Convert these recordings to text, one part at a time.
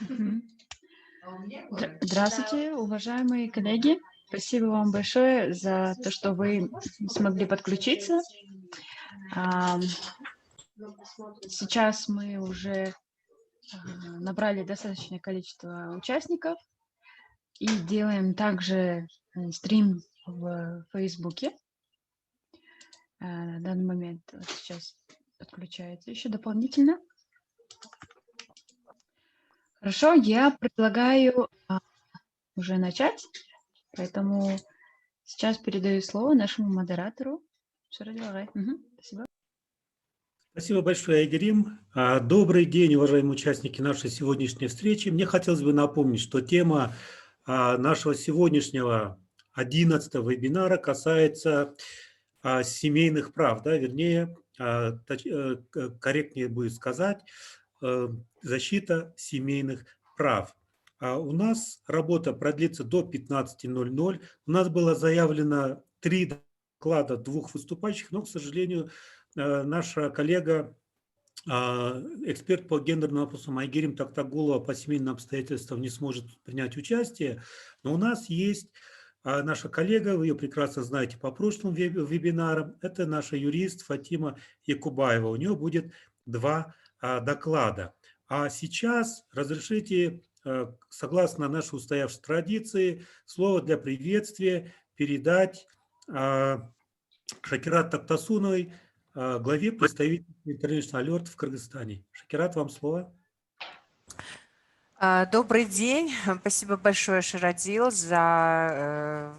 Мгм. Здравствуйте, уважаемые коллеги. Спасибо вам большое за то, что вы смогли подключиться. Ам, Сейчас мы уже набрали достаточное количество участников и делаем также стрим в Фейсбуке. На данный момент вот сейчас подключается еще дополнительно. Хорошо, я предлагаю уже начать, поэтому сейчас передаю слово нашему модератору. Спасибо. Спасибо большое, Айгерим. Добрый день, уважаемые участники нашей сегодняшней встречи. Мне хотелось бы напомнить, что тема нашего сегодняшнего 11-го вебинара касается семейных прав, да, вернее, корректнее будет сказать, защита семейных прав. У нас работа продлится до 15:00. У нас было заявлено 3 доклада 2 выступающих, но, к сожалению, наша коллега, эксперт по гендерным вопросам Айгерим Тактагулова по семейным обстоятельствам не сможет принять участие. Но у нас есть наша коллега, вы ее прекрасно знаете по прошлым вебинарам, это наша юрист Фатима Якубаева. У нее будет 2 доклада. А сейчас разрешите, согласно нашей устоявшей традиции, слово для приветствия передать Шакират Тактасуновой, главе представительства International Alert в Кыргызстане. Шакират, вам слово. Добрый день. Спасибо большое, Ширадил, за,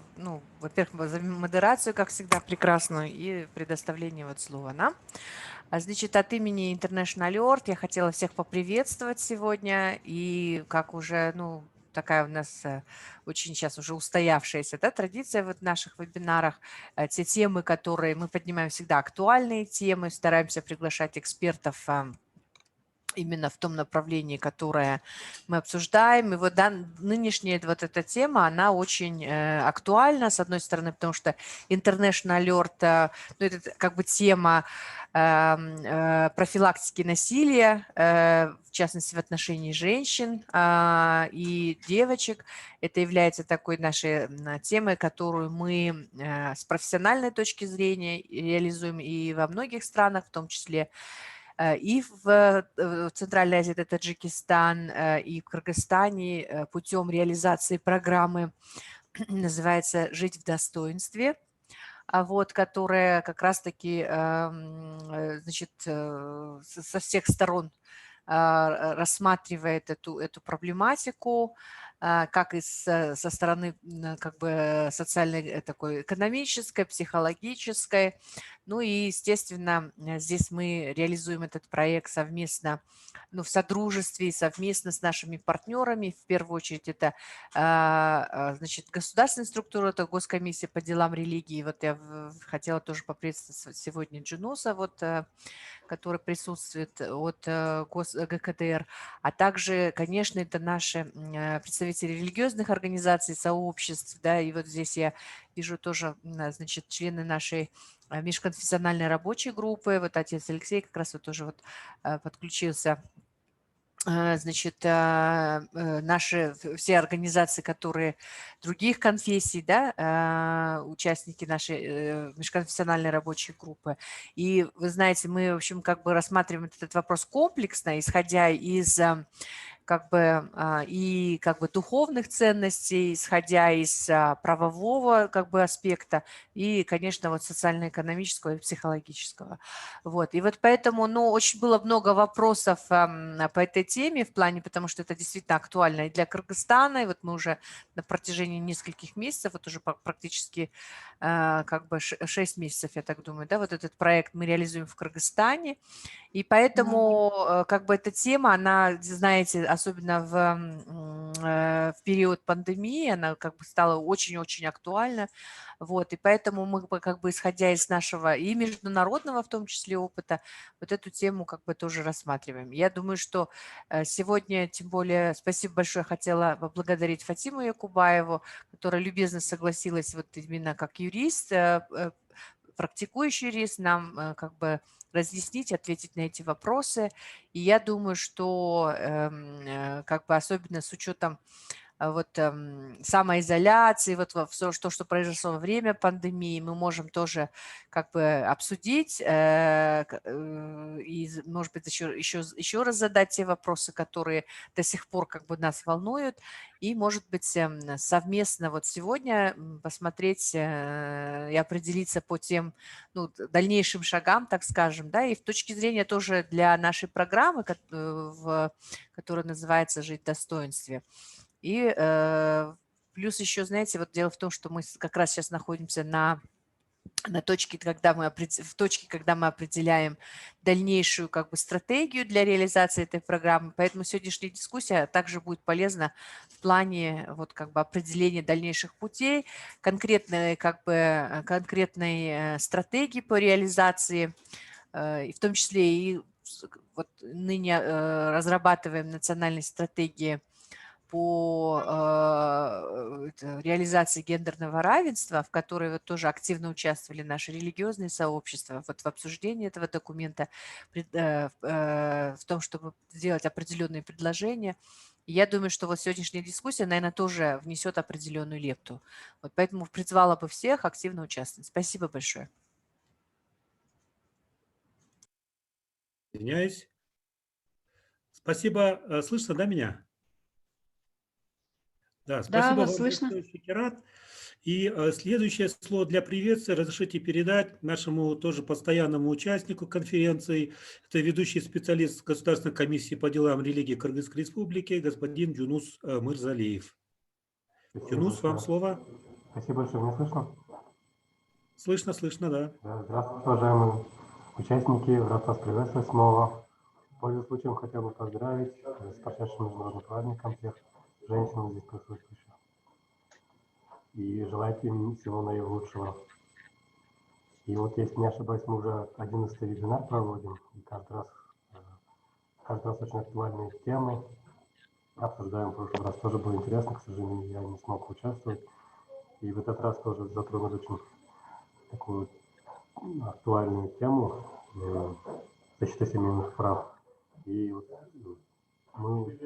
во-первых, за модерацию, как всегда, прекрасную, и предоставление слова нам. Значит, от имени International Alert я хотела всех поприветствовать сегодня, и как уже, такая у нас очень сейчас уже устоявшаяся традиция в наших вебинарах. Те темы, которые мы поднимаем, всегда актуальные темы, стараемся приглашать экспертов именно в том направлении, которое мы обсуждаем. И вот нынешняя вот эта тема, она очень актуальна, с одной стороны, потому что International Alert, это как бы тема профилактики насилия, в частности, в отношении женщин и девочек. Это является такой нашей темой, которую мы с профессиональной точки зрения реализуем и во многих странах, в том числе и в Центральной Азии, это Таджикистан, и в Кыргызстане путем реализации программы, называется «Жить в достоинстве», которая как раз-таки, значит, со всех сторон рассматривает эту проблематику, как и со стороны как бы социальной, такой экономической, психологической. Ну и, естественно, здесь мы реализуем этот проект совместно, в содружестве и совместно с нашими партнерами. В первую очередь это, значит, государственная структура, это Госкомиссия по делам религии. Вот я хотела тоже поприветствовать сегодня Джунуса, который присутствует от ГКДР, а также, конечно, это наши представители религиозных организаций, сообществ, да, и вот здесь я вижу тоже, значит, члены нашей межконфессиональной рабочей группы, вот отец Алексей как раз тоже подключился. Значит, наши все организации, которые других конфессий, да, участники нашей межконфессиональной рабочей группы. И вы знаете, мы, в общем, как бы рассматриваем этот вопрос комплексно, исходя из духовных ценностей, исходя из правового аспекта и, конечно, социально-экономического и психологического. И поэтому, очень было много вопросов по этой теме в плане, потому что это действительно актуально и для Кыргызстана, и мы уже на протяжении нескольких месяцев, уже практически 6 месяцев, я так думаю, да, этот проект мы реализуем в Кыргызстане. И поэтому эта тема, она, знаете, особенно в период пандемии, она стала очень-очень актуальна. И поэтому мы исходя из нашего и международного в том числе опыта, эту тему тоже рассматриваем. Я думаю, что сегодня, тем более, спасибо большое, хотела поблагодарить Фатиму Якубаеву, которая любезно согласилась именно как юрист практикующий юрист, нам как бы разъяснить, ответить на эти вопросы. И я думаю, что как бы особенно с учетом самоизоляции, все, что произошло во время пандемии, мы можем тоже как бы обсудить и, может быть, еще раз задать те вопросы, которые до сих пор как бы нас волнуют, и, может быть, совместно вот сегодня посмотреть и определиться по тем дальнейшим шагам, так скажем, да, и в точке зрения тоже для нашей программы, которая называется «Жить в достоинстве». И плюс еще, знаете, вот дело в том, что мы как раз сейчас находимся на точке, когда мы определяем дальнейшую как бы стратегию для реализации этой программы. Поэтому сегодняшняя дискуссия также будет полезна в плане вот как бы определения дальнейших путей, конкретной стратегии по реализации, и в том числе и вот ныне разрабатываем национальные стратегии по реализации гендерного равенства, в которой тоже активно участвовали наши религиозные сообщества вот в обсуждении этого документа, в том, чтобы сделать определенные предложения. И я думаю, что вот сегодняшняя дискуссия, наверное, тоже внесет определенную лепту. Вот поэтому призвала бы всех активно участвовать. Спасибо большое. Извиняюсь. Спасибо. Слышно, да, меня? Да, спасибо вас вам слышно. большое, Шакират. И следующее слово для приветствия разрешите передать нашему тоже постоянному участнику конференции. Это ведущий специалист Государственной комиссии по делам религии Кыргызской Республики, господин Джунус Мырзалиев. Джунус, вам слово. Спасибо большое. Меня слышно? Слышно, слышно, да. Здравствуйте, уважаемые участники. Рад вас приветствовать снова. Пользуясь случаем, хотел бы поздравить с прошедшим международным праздником всех женщин здесь присутствующих. И желать им всего наилучшего. И вот, если не ошибаюсь, мы уже 11-й вебинар проводим. И каждый раз очень актуальные темы обсуждаем. В прошлый раз тоже было интересно, к сожалению, я не смог участвовать. И в этот раз тоже затронули очень такую актуальную тему защиты семейных прав. И вот мы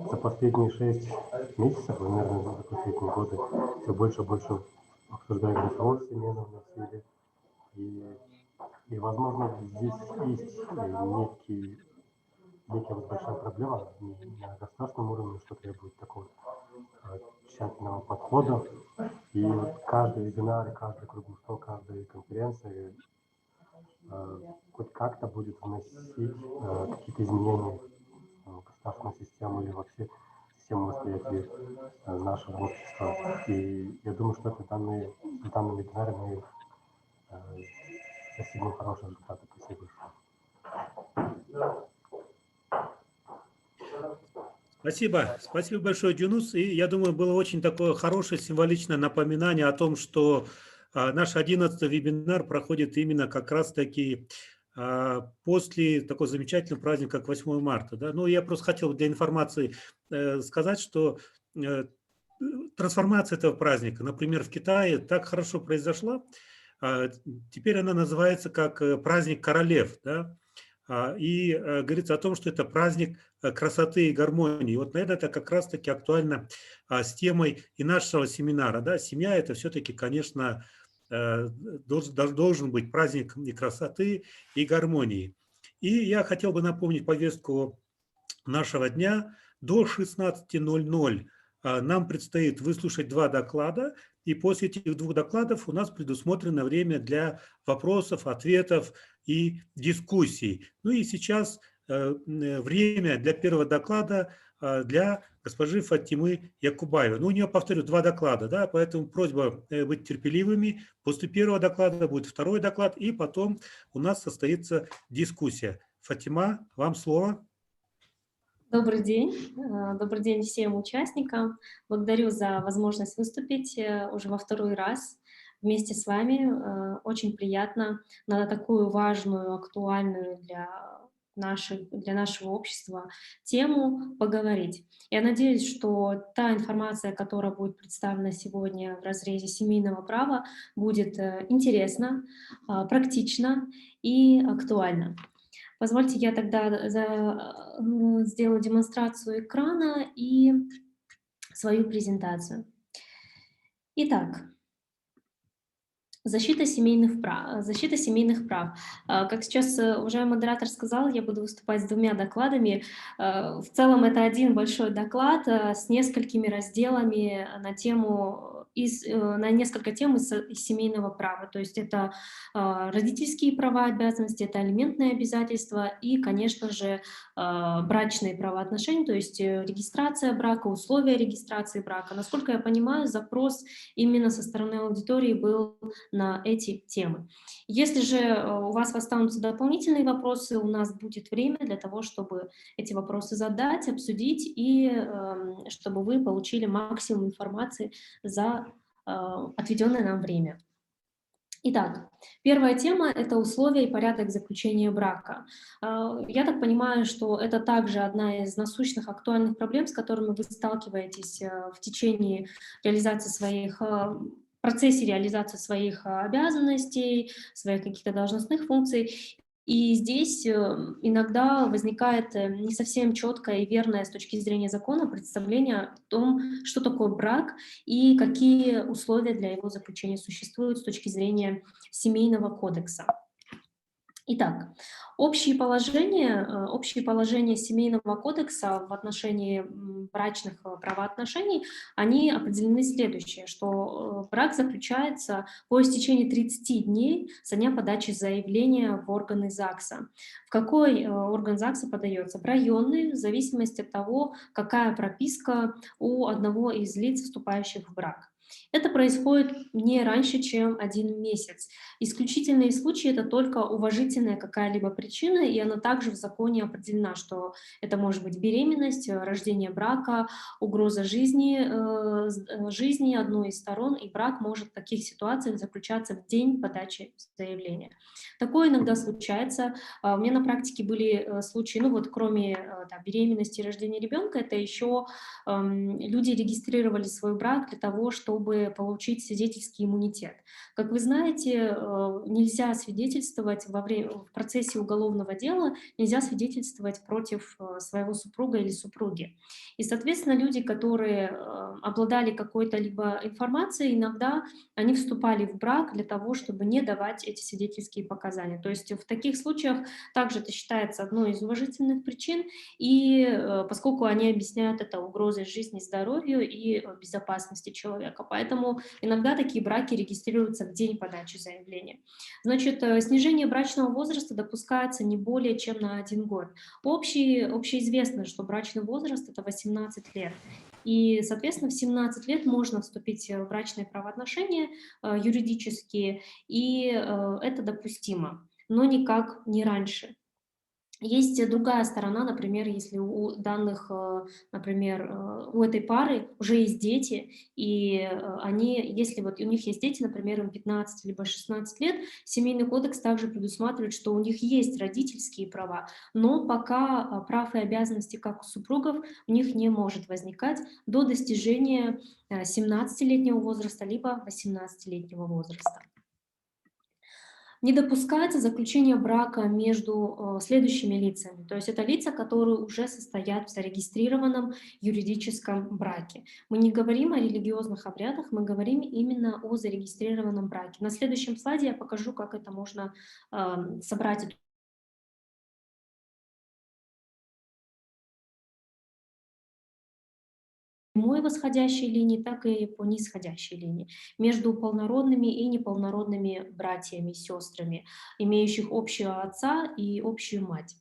за последние 6 месяцев, наверное, за последние годы все больше и больше обсуждаем вопрос семейного насилия. И возможно, здесь есть некая вот большая проблема на государственном уровне, что требует такого тщательного подхода. И вот каждый вебинар, каждый круглый стол, каждая конференция хоть как-то будет вносить какие-то изменения в государственную систему или вообще систему восприятия нашего общества. И я думаю, что в данном вебинаре мы достигнем хороших результатов. Спасибо большое. Спасибо большое, Джунус. И я думаю, было очень такое хорошее символичное напоминание о том, что наш 11-й вебинар проходит именно как раз-таки после такого замечательного праздника, как 8 марта. Да? Ну, я просто хотел для информации сказать, что трансформация этого праздника, например, в Китае так хорошо произошла, теперь она называется как праздник королев, да? И говорится о том, что это праздник красоты и гармонии. Вот, наверное, это как раз-таки актуально с темой и нашего семинара. Да? Семья – это все-таки, конечно, должен быть праздник и красоты, и гармонии. И я хотел бы напомнить повестку нашего дня. До 16:00 нам предстоит выслушать 2 доклада, и после этих 2 докладов у нас предусмотрено время для вопросов, ответов и дискуссий. Ну и сейчас время для первого доклада для госпожи Фатимы Якубаевой. Ну, у нее, повторю, 2 доклада, да, поэтому просьба быть терпеливыми. После первого доклада будет второй доклад, и потом у нас состоится дискуссия. Фатима, вам слово. Добрый день всем участникам. Благодарю за возможность выступить уже во второй раз вместе с вами. Очень приятно на такую важную, актуальную для для нашего общества тему поговорить. Я надеюсь, что та информация, которая будет представлена сегодня в разрезе семейного права, будет интересна, практична и актуальна. Позвольте я тогда сделаю демонстрацию экрана и свою презентацию. Итак, защита семейных прав. Защита семейных прав. Как сейчас уважаемый модератор сказал, я буду выступать с двумя докладами. В целом это один большой доклад с несколькими разделами на несколько тем из семейного права. То есть это родительские права, обязанности, это алиментные обязательства и, конечно же, брачные правоотношения, то есть регистрация брака, условия регистрации брака. Насколько я понимаю, запрос именно со стороны аудитории был на эти темы. Если же у вас останутся дополнительные вопросы, у нас будет время для того, чтобы эти вопросы задать, обсудить и чтобы вы получили максимум информации за отведенное нам время. Итак, первая тема – это условия и порядок заключения брака. Я так понимаю, что это также одна из насущных актуальных проблем, с которыми вы сталкиваетесь в течение в процессе реализации своих обязанностей, своих каких-то должностных функций. И здесь иногда возникает не совсем четкое и верное с точки зрения закона представление о том, что такое брак и какие условия для его заключения существуют с точки зрения семейного кодекса. Итак, общие положения семейного кодекса в отношении брачных правоотношений, они определены следующее, что брак заключается по истечении 30 дней со дня подачи заявления в органы ЗАГСа. В какой орган ЗАГСа подается? В районный, в зависимости от того, какая прописка у одного из лиц, вступающих в брак. Это происходит не раньше, чем 1 месяц. Исключительные случаи – это только уважительная какая-либо причина, и она также в законе определена, что это может быть беременность, рождение брака, угроза жизни одной из сторон, и брак может в таких ситуациях заключаться в день подачи заявления. Такое иногда случается. У меня на практике были случаи, кроме беременности и рождения ребенка, это еще люди регистрировали свой брак для того, чтобы получить свидетельский иммунитет. Как вы знаете, нельзя свидетельствовать в процессе уголовного дела, нельзя свидетельствовать против своего супруга или супруги. И, соответственно, люди, которые обладали какой-то либо информацией, иногда они вступали в брак для того, чтобы не давать эти свидетельские показания. То есть в таких случаях также это считается одной из уважительных причин, и поскольку они объясняют это угрозой жизни, здоровью и безопасности человека. Поэтому иногда такие браки регистрируются в день подачи заявления. Значит, снижение брачного возраста допускается не более чем на 1 год. Общеизвестно, что брачный возраст – это 18 лет. И, соответственно, в 17 лет можно вступить в брачные правоотношения юридические, и это допустимо, но никак не раньше. Есть другая сторона, например, если у этой пары уже есть дети, и если у них есть дети, например, им 15 либо 16 лет, Семейный кодекс также предусматривает, что у них есть родительские права, но пока прав и обязанностей, как у супругов, у них не может возникать до достижения 17-летнего возраста либо 18-летнего возраста. Не допускается заключение брака между следующими лицами, то есть это лица, которые уже состоят в зарегистрированном юридическом браке. Мы не говорим о религиозных обрядах, мы говорим именно о зарегистрированном браке. На следующем слайде я покажу, как это можно собрать эту прямой восходящей линии, так и по нисходящей линии, между полнородными и неполнородными братьями, сестрами, имеющих общего отца и общую мать.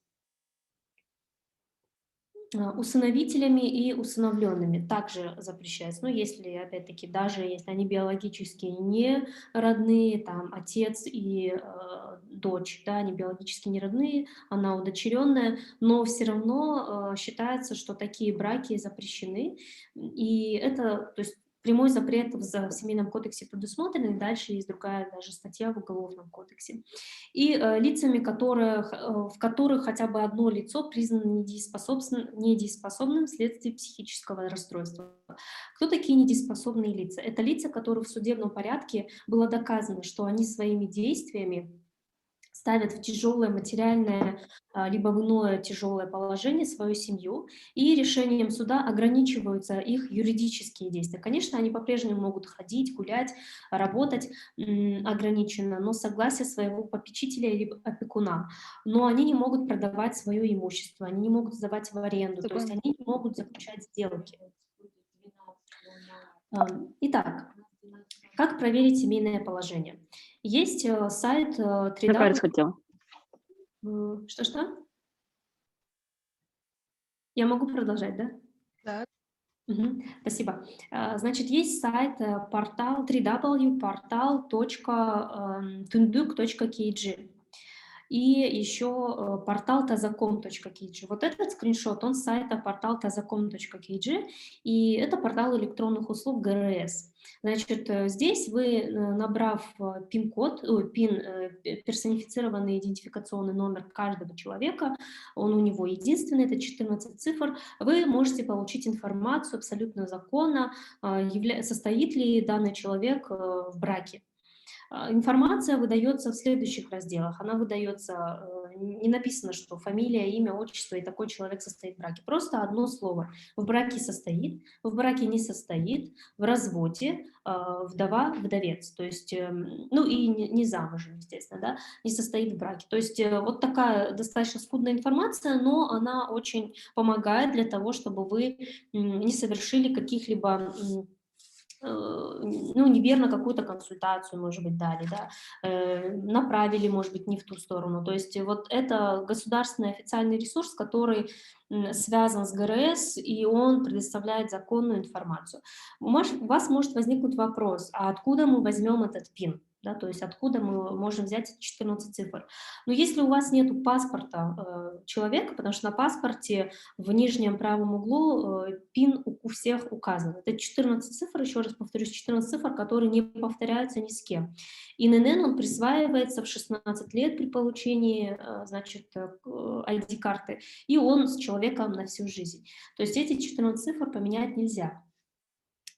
Усыновителями и усыновленными также запрещается. Но если, опять-таки, даже если они биологически не родные, там отец и дочь, да, они биологически не родные, она удочеренная, но все равно считается, что такие браки запрещены. И это, то есть, Прямой запрет в Семейном кодексе предусмотрен, и дальше есть другая даже статья в Уголовном кодексе. И лицами, в которых хотя бы одно лицо признано недееспособным вследствие психического расстройства. Кто такие недееспособные лица? Это лица, которые в судебном порядке было доказано, что они своими действиями ставят в тяжелое материальное, либо в иное тяжелое положение свою семью, и решением суда ограничиваются их юридические действия. Конечно, они по-прежнему могут ходить, гулять, работать ограниченно, но с согласия своего попечителя или опекуна. Но они не могут продавать свое имущество, они не могут сдавать в аренду, то есть они не могут заключать сделки. Итак, как проверить семейное положение? Есть сайт 3W. хотела. Что? Я могу продолжать, да? Да. Спасибо. Значит, есть сайт, портал www.portal.tunduк.kg и еще портал tazacom.kg. Вот этот скриншот, он с сайта портал tazacom.kg, и это портал электронных услуг ГРС. Значит, здесь вы, набрав пин-код, персонифицированный идентификационный номер каждого человека, он у него единственный, это 14 цифр, вы можете получить информацию абсолютно законно, состоит ли данный человек в браке. Информация выдается в следующих разделах. Она выдается, не написано, что фамилия, имя, отчество и такой человек состоит в браке. Просто одно слово. В браке состоит, в браке не состоит, в разводе, вдова, вдовец. То есть, ну и не замужем, естественно, да, не состоит в браке. То есть вот такая достаточно скудная информация, но она очень помогает для того, чтобы вы не совершили каких-либо неверно какую-то консультацию, может быть, дали, да, направили, может быть, не в ту сторону. То есть вот это государственный официальный ресурс, который связан с ГРС, и он предоставляет законную информацию. У вас может возникнуть вопрос, а откуда мы возьмем этот ПИН? Да, то есть откуда мы можем взять эти 14 цифр. Но если у вас нет паспорта человека, потому что на паспорте в нижнем правом углу ПИН у всех указан. Это 14 цифр, еще раз повторюсь, 14 цифр, которые не повторяются ни с кем. ИНН, он присваивается в 16 лет при получении, значит, ID-карты, и он с человеком на всю жизнь. То есть эти 14 цифр поменять нельзя.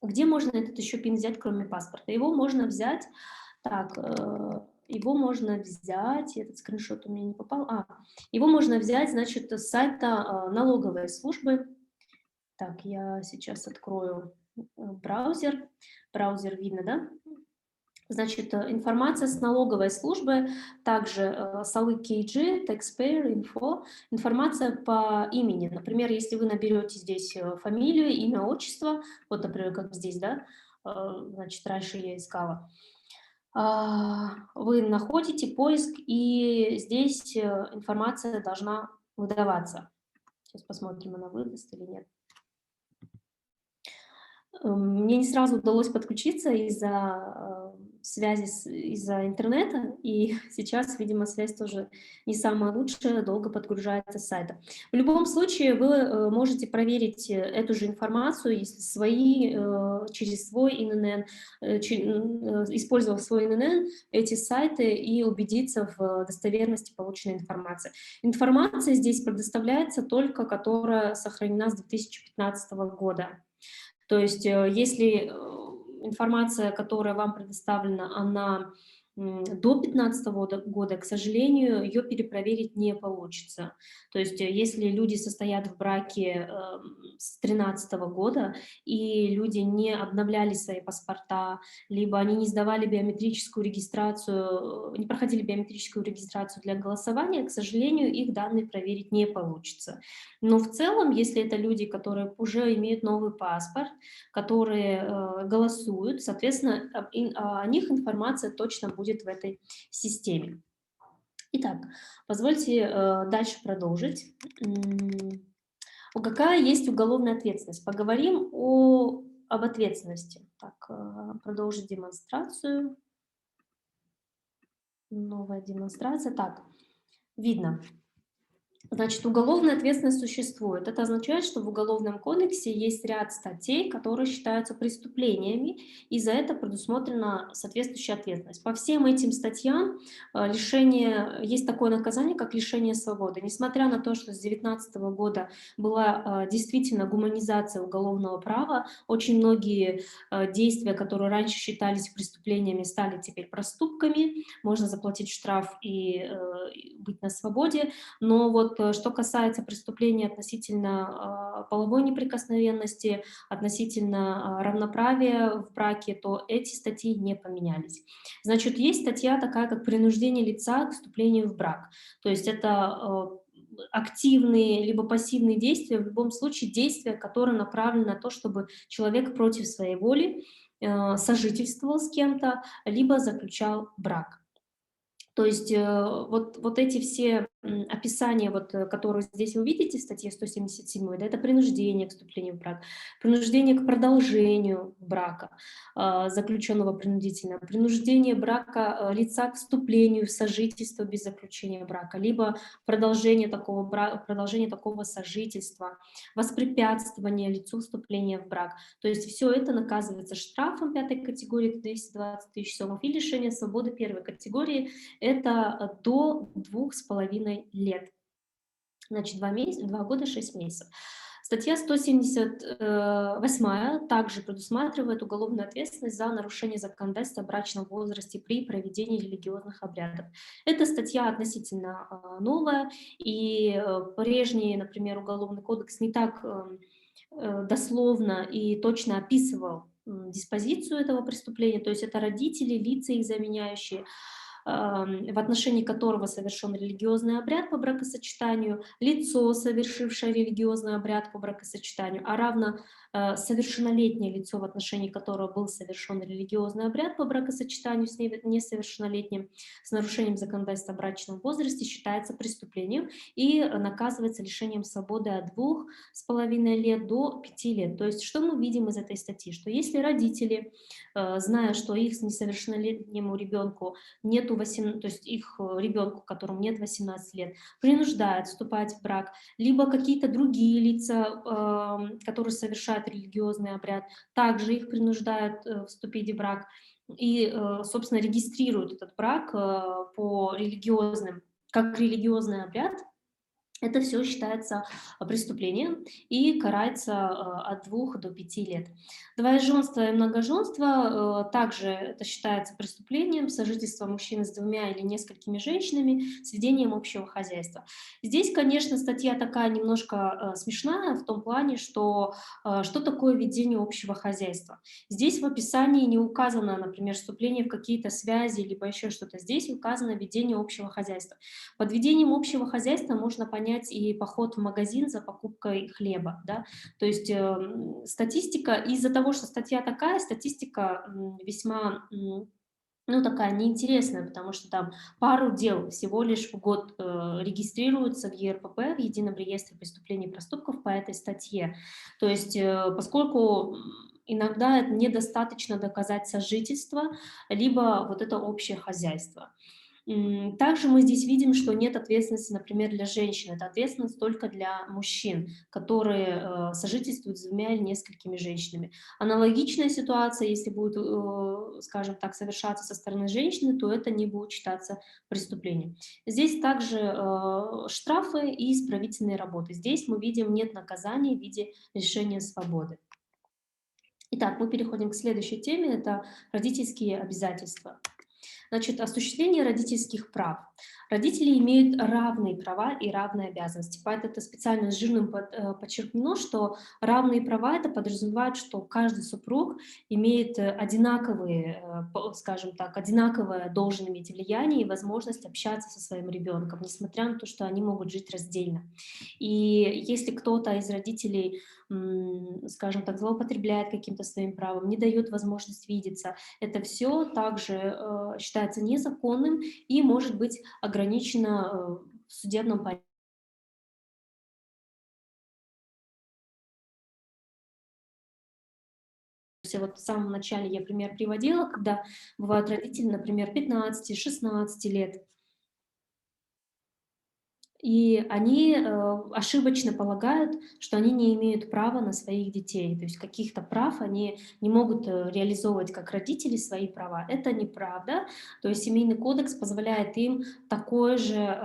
Где можно этот еще ПИН взять, кроме паспорта? Его можно взять... Так, его можно взять, этот скриншот у меня не попал, его можно взять, значит, с сайта налоговой службы. Так, я сейчас открою браузер видно, да? Значит, информация с налоговой службы, также Салы KG, Taxpayer Info, информация по имени. Например, если вы наберете здесь фамилию, имя, отчество, вот, например, как здесь, да, значит, раньше я искала, вы находите поиск, и здесь информация должна выдаваться. Сейчас посмотрим, она выдаст или нет. Мне не сразу удалось подключиться из-за связи, из-за интернета, и сейчас, видимо, связь тоже не самая лучшая, долго подгружается с сайта. В любом случае, вы можете проверить эту же информацию, если через свой ИНН, использовав свой ИНН, эти сайты, и убедиться в достоверности полученной информации. Информация здесь предоставляется только, которая сохранена с 2015 года. То есть если информация, которая вам предоставлена, она до 2015 года, к сожалению, ее перепроверить не получится. То есть если люди состоят в браке с 2013 года, и люди не обновляли свои паспорта, либо они не сдавали биометрическую регистрацию, не проходили биометрическую регистрацию для голосования, к сожалению, их данные проверить не получится. Но в целом, если это люди, которые уже имеют новый паспорт, которые голосуют, соответственно, о них информация точно будет в этой системе. Итак, позвольте дальше продолжить. Какая есть уголовная ответственность? Поговорим об ответственности. Так, продолжить демонстрацию. Новая демонстрация. Так, видно. Значит, уголовная ответственность существует. Это означает, что в Уголовном кодексе есть ряд статей, которые считаются преступлениями, и за это предусмотрена соответствующая ответственность. По всем этим статьям есть такое наказание, как лишение свободы. Несмотря на то, что с 2019 года была действительно гуманизация уголовного права, очень многие действия, которые раньше считались преступлениями, стали теперь проступками. Можно заплатить штраф и быть на свободе. Но вот что касается преступлений относительно половой неприкосновенности, относительно равноправия в браке, то эти статьи не поменялись. Значит, есть статья такая, как принуждение лица к вступлению в брак. То есть это активные либо пассивные действия, в любом случае действия, которые направлены на то, чтобы человек против своей воли сожительствовал с кем-то, либо заключал брак. То есть вот эти все описания, которые здесь вы видите в статье 177, да, это принуждение к вступлению в брак, принуждение к продолжению брака, заключенного принудительно, принуждение брака лица к вступлению в сожительство без заключения брака, либо продолжение такого сожительства, воспрепятствование лицу вступления в брак. То есть все это наказывается штрафом 5 категории, 220 тысяч сомов, и лишение свободы 1 категории, это до 2,5 лет. Значит, 2 года 6 месяцев. Статья 178 также предусматривает уголовную ответственность за нарушение законодательства о брачном возрасте при проведении религиозных обрядов. Эта статья относительно новая, и прежний, например, Уголовный кодекс не так дословно и точно описывал диспозицию этого преступления, то есть это родители, лица их заменяющие, в отношении которого совершен религиозный обряд по бракосочетанию, лицо, совершившее религиозный обряд по бракосочетанию, а равно совершеннолетнее лицо, в отношении которого был совершен религиозный обряд по бракосочетанию с несовершеннолетним, с нарушением законодательства о брачном возрасте, считается преступлением и наказывается лишением свободы от 2,5 лет до 5 лет. То есть что мы видим из этой статьи? Что если родители, зная, что их несовершеннолетнему ребенку нету 18, то есть их ребенку, которому нет 18 лет, принуждают вступать в брак, либо какие-то другие лица, которые совершают религиозный обряд, также их принуждают вступить в брак и, собственно, регистрируют этот брак по религиозным, как религиозный обряд. Это все считается преступлением и карается от 2 до 5 лет. Двоеженство и многоженство также это считается преступлением, сожительство мужчины с 2 или несколькими женщинами с ведением общего хозяйства. Здесь, конечно, статья такая немножко смешная в том плане, что такое ведение общего хозяйства. Здесь в описании не указано, например, вступление в какие-то связи, либо еще что-то. Здесь указано ведение общего хозяйства. Под ведением общего хозяйства можно понять и поход в магазин за покупкой хлеба. Да? То есть статистика, из-за того, что статья такая, статистика весьма такая неинтересная, потому что там пару дел всего лишь в год регистрируются в ЕРПП, в Едином реестре преступлений и проступков по этой статье. То есть поскольку иногда недостаточно доказать сожительство, либо вот это общее хозяйство. Также мы здесь видим, что нет ответственности, например, для женщин. Это ответственность только для мужчин, которые сожительствуют с 2 или несколькими женщинами. Аналогичная ситуация, если будет, скажем так, совершаться со стороны женщины, то это не будет считаться преступлением. Здесь также штрафы и исправительные работы. Здесь мы видим, нет наказания в виде лишения свободы. Итак, мы переходим к следующей теме, это родительские обязательства. Значит, осуществление родительских прав. Родители имеют равные права и равные обязанности. Поэтому это специально с жирным подчеркнено, что равные права это подразумевает, что каждый супруг имеет одинаковые, скажем так, одинаковое должен иметь влияние и возможность общаться со своим ребенком, несмотря на то, что они могут жить раздельно. И если кто-то из родителей, скажем так, злоупотребляет каким-то своим правом, не дает возможность видеться, это все также считается незаконным и может быть ограничено в судебном порядке. Вот в самом начале я пример приводила, когда бывают родители, например, 15-16 лет, И они ошибочно полагают, что они не имеют права на своих детей. То есть каких-то прав они не могут реализовывать как родители свои права. Это неправда. То есть Семейный кодекс позволяет им такое же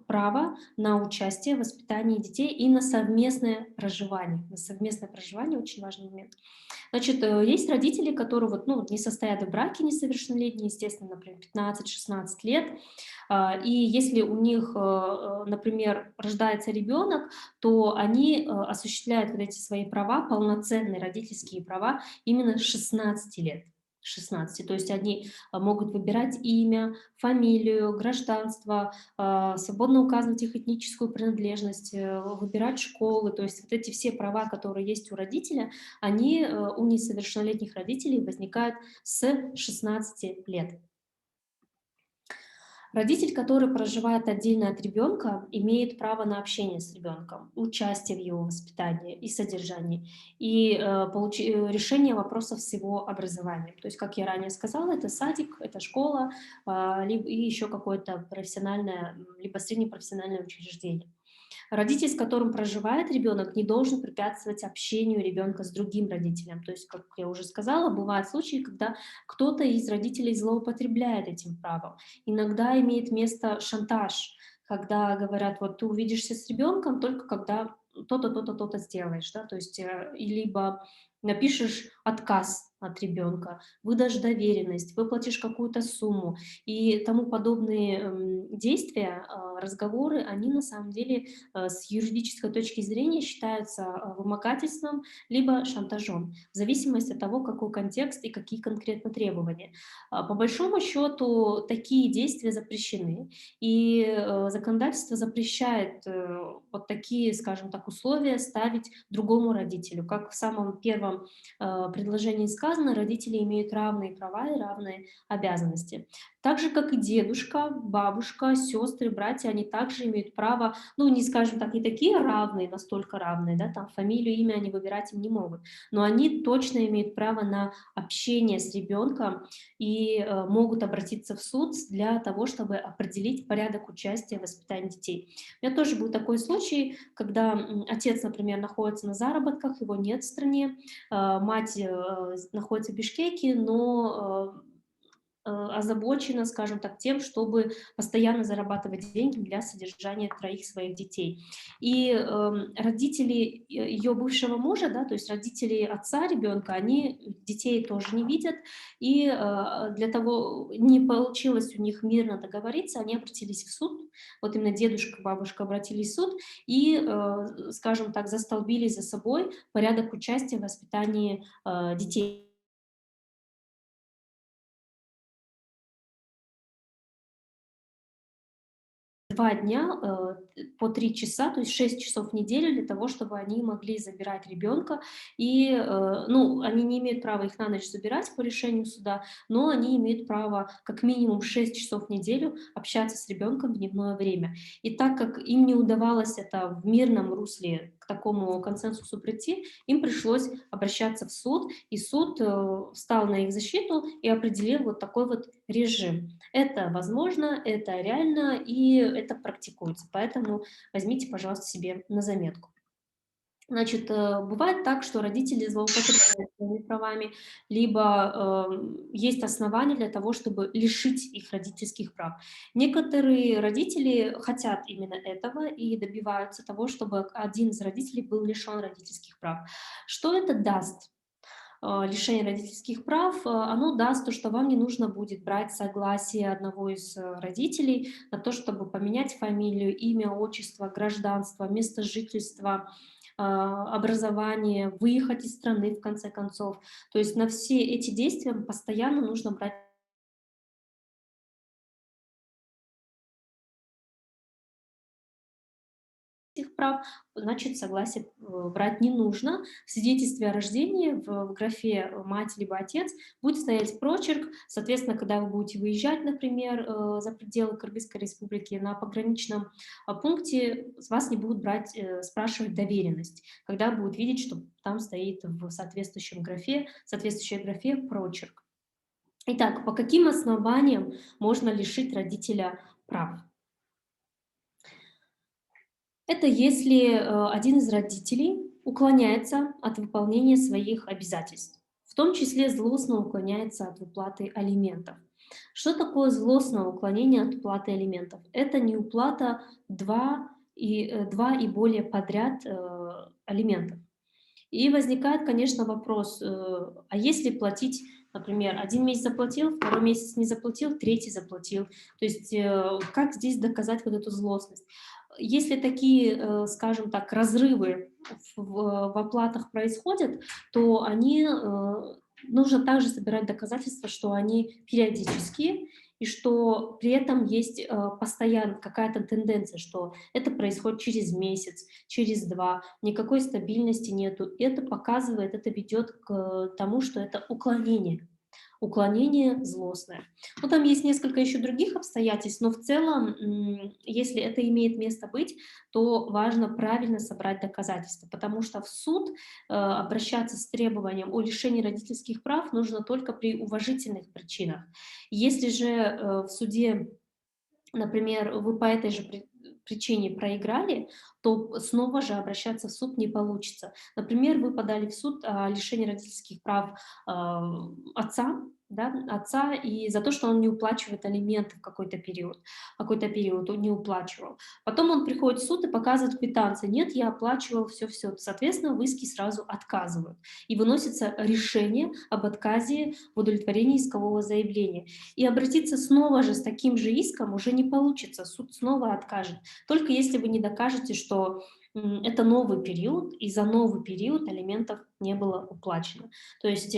право на участие в воспитании детей и на совместное проживание. На совместное проживание очень важный момент. Значит, есть родители, которые вот, ну, не состоят в браке, несовершеннолетние, естественно, например, 15-16 лет, и если у них, например, рождается ребенок, то они осуществляют вот эти свои права, полноценные родительские права, именно с 16 лет. 16. То есть они могут выбирать имя, фамилию, гражданство, свободно указывать их этническую принадлежность, выбирать школы. То есть вот эти все права, которые есть у родителя, они у несовершеннолетних родителей возникают с 16 лет. Родитель, который проживает отдельно от ребенка, имеет право на общение с ребенком, участие в его воспитании и содержании, и решение вопросов с его образованием. То есть, как я ранее сказала, это садик, это школа, либо и еще какое-то профессиональное, либо среднепрофессиональное учреждение. Родитель, с которым проживает ребенок, не должен препятствовать общению ребенка с другим родителем. То есть, как я уже сказала, бывают случаи, когда кто-то из родителей злоупотребляет этим правом. Иногда имеет место шантаж, когда говорят, вот ты увидишься с ребенком только когда то-то, то-то, то-то сделаешь, да, то есть либо напишешь отказ от ребенка, выдашь доверенность, выплатишь какую-то сумму и тому подобные действия, разговоры, они на самом деле с юридической точки зрения считаются вымогательством либо шантажом, в зависимости от того, какой контекст и какие конкретно требования. По большому счету такие действия запрещены, и законодательство запрещает вот такие, скажем так, условия ставить другому родителю. Как в самом первом предложении сказано, родители имеют равные права и равные обязанности. Так же, как и дедушка, бабушка, сестры, братья, они также имеют право, ну, не скажем так, не такие равные, настолько равные, да, там фамилию, имя они выбирать им не могут, но они точно имеют право на общение с ребенком и могут обратиться в суд для того, чтобы определить порядок участия в воспитании детей. У меня тоже был такой случай, когда отец, например, находится на заработках, его нет в стране, мать находится в Бишкеке, но озабочена, скажем так, тем, чтобы постоянно зарабатывать деньги для содержания троих своих детей. И родители ее бывшего мужа, да, то есть родители отца ребенка, они детей тоже не видят, и для того, не получилось у них мирно договориться, они обратились в суд, вот именно дедушка, бабушка обратились в суд и, скажем так, застолбили за собой порядок участия в воспитании детей. 2 дня по 3 часа, то есть 6 часов в неделю для того, чтобы они могли забирать ребенка. И, ну, они не имеют права их на ночь забирать по решению суда, но они имеют право как минимум 6 часов в неделю общаться с ребенком в дневное время. И так как им не удавалось это в мирном русле к такому консенсусу прийти, им пришлось обращаться в суд, и суд встал на их защиту и определил вот такой вот режим. Это возможно, это реально, и это практикуется. Поэтому возьмите, пожалуйста, себе на заметку. Значит, бывает так, что родители злоупотребляют своими правами, либо есть основания для того, чтобы лишить их родительских прав. Некоторые родители хотят именно этого и добиваются того, чтобы один из родителей был лишен родительских прав. Что это даст? Лишение родительских прав, оно даст то, что вам не нужно будет брать согласие одного из родителей на то, чтобы поменять фамилию, имя, отчество, гражданство, место жительства, образование, выехать из страны, в конце концов. То есть на все эти действия постоянно нужно брать их прав, значит, согласие брать не нужно. В свидетельстве о рождении в графе «мать» либо «отец» будет стоять прочерк. Соответственно, когда вы будете выезжать, например, за пределы Кыргызской республики, на пограничном пункте с вас не будут брать, спрашивать доверенность, когда будут видеть, что там стоит в соответствующей графе прочерк. Итак, по каким основаниям можно лишить родителя прав? Это если один из родителей уклоняется от выполнения своих обязательств, в том числе злостно уклоняется от выплаты алиментов. Что такое злостное уклонение от уплаты алиментов? Это не уплата два и более подряд алиментов. И возникает, конечно, вопрос, а если платить, например, один месяц заплатил, второй месяц не заплатил, третий заплатил, то есть как здесь доказать вот эту злостность? Если такие, скажем так, разрывы в оплатах происходят, то нужно также собирать доказательства, что они периодические, и что при этом есть постоянно какая-то тенденция, что это происходит через месяц, через два, никакой стабильности нету. Это показывает, это ведет к тому, что это уклонение злостное. Ну, там есть несколько еще других обстоятельств, но в целом, если это имеет место быть, то важно правильно собрать доказательства, потому что в суд обращаться с требованием о лишении родительских прав нужно только при уважительных причинах. Если же в суде, например, вы по этой же причине проиграли, то снова же обращаться в суд не получится. Например, вы подали в суд о лишении родительских прав отца и за то, что он не уплачивает алименты в какой-то период он не уплачивал. Потом он приходит в суд и показывает квитанции. Нет, я оплачивал все-все. Соответственно, в иске сразу отказывают. И выносится решение об отказе в удовлетворении искового заявления. И обратиться снова же с таким же иском уже не получится. Суд снова откажет. Только если вы не докажете, что это новый период, и за новый период алиментов не было уплачено. То есть